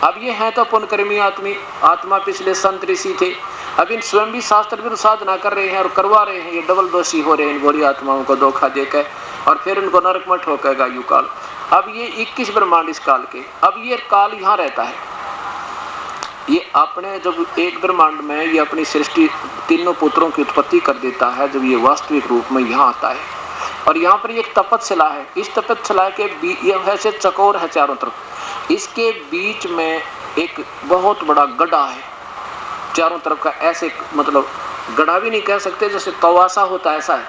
अब ये है तो पुण्यकर्मी आत्मा पिछले संत ऋषि थे, अब इन स्वयं भी शास्त्र विरुद्ध साधना कर रहे हैं और करवा रहे हैं, ये डबल दोषी हो रहे हैं इन बड़ी आत्माओं को धोखा देकर, और फिर उनको नरक में ठोकेगा यु काल। अब ये 21 ब्रह्मांड इस काल के, अब ये काल यहाँ रहता है, ये अपने जब एक ब्रह्मांड में ये अपनी सृष्टि तीनों पुत्रों की उत्पत्ति कर देता है, जब ये वास्तविक रूप में यहाँ आता है, और यहाँ पर एक तपतशिला है, इस तपतशिला के ये वैसे चकोर है चारों तरफ, इसके बीच में एक बहुत बड़ा गड्ढा है चारों तरफ का, ऐसे मतलब गड्ढा भी नहीं कह सकते, जैसे तवासा होता है ऐसा है,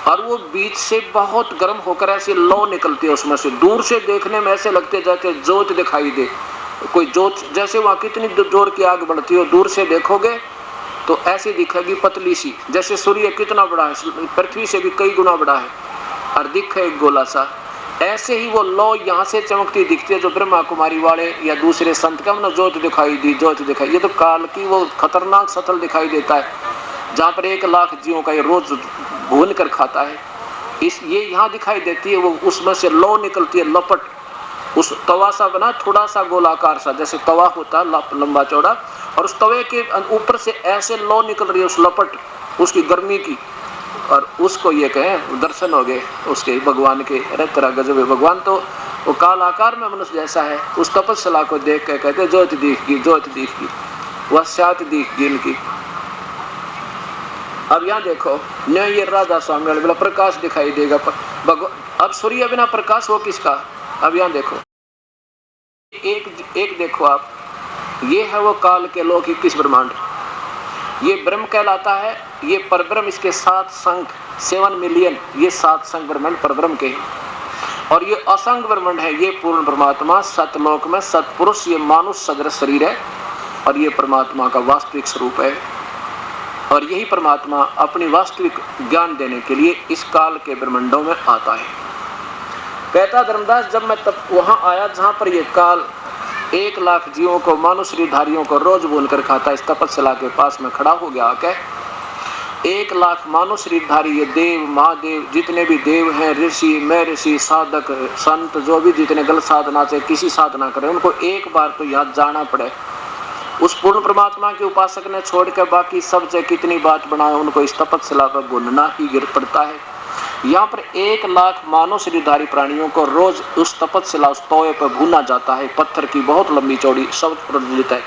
और वो बीच से बहुत गर्म होकर ऐसी लौ निकलती है उसमें से, दूर से देखने में ऐसे लगते जाते ज्योत दिखाई दे, कोई ज्योत, जैसे वहाँ कितनी जोर की आग बढ़ती हो, दूर से देखोगे तो ऐसी दिखेगी पतली सी, जैसे सूर्य कितना बड़ा है, पृथ्वी से भी कई गुना बड़ा है, और दिखे एक गोला सा, ऐसे ही वो लौ यहाँ से चमकती दिखती है, जो ब्रह्मा कुमारी वाले या दूसरे संत का ना ज्योत दिखाई दी, ज्योत दिखाई, ये तो काल की वो खतरनाक सतल दिखाई देता है, जहाँ पर 1 लाख जीवों का ये रोज भून कर खाता है, इस ये यहाँ दिखाई देती है, वो उसमें से लौ निकलती है, लपट, उस तवा सा बना थोड़ा सा गोलाकार सा, जैसे तवा होता है लंबा चौड़ा, और उस तवे के ऊपर से ऐसे लौ निकल रही है उस लपट उसकी गर्मी की, और उसको ये कहें दर्शन हो गए उसके भगवान के, अरे तेरा गजब है, भगवान तो वो काल आकार में मनुष्य जैसा है, उस तपस्या को देख के कहते ज्योति दिखगी, ज्योति दिखगी, वह सात दिखगी इनकी। अब यहाँ देखो न, ये राधा स्वामी वाले बोला प्रकाश दिखाई देगा, अब सूर्य बिना प्रकाश हो किसका, अब यहाँ देखो एक देखो आप, ये है वो काल के लोक 21 ब्रह्मांड, ये ब्रह्म कहलाता है, ये परब्रह्म, इसके 7 संघ 7 मिलियन, ये 7 संघ ब्रह्मांड परब्रह्म के, और ये असंग ब्रह्मांड है, ये पूर्ण परमात्मा सतलोक में सतपुरुष, ये मानुष सदृश शरीर है, और ये परमात्मा का वास्तविक स्वरूप है, और यही परमात्मा अपनी वास्तविक ज्ञान देने के लिए इस काल के ब्रह्मांडों में आता है। कहता धर्मदास, जब मैं तब वहां आया जहां पर ये काल 1 लाख जीवों को, मानुष शरीरधारियों को रोज बोल कर खाता, इस तपस्या के पास में खड़ा हो गया आके, 1 लाख मानुष शरीरधारी, ये देव महादेव जितने भी देव हैं, ऋषि मैं ऋषि, साधक संत, जो भी जितने गलत साधना से किसी साधना करें, उनको एक बार तो यहाँ जाना पड़े, उस पूर्ण परमात्मा के उपासक ने छोड़कर बाकी सब से कितनी बात बनाए, उनको इस तपस्या पर भुनना ही गिर पड़ता है। यहाँ पर 1 लाख मानव शरीरधारी प्राणियों को रोज उस तपस्या, उस तवे पर भूना जाता है, पत्थर की बहुत लंबी चौड़ी शब्द प्रज्वलित है।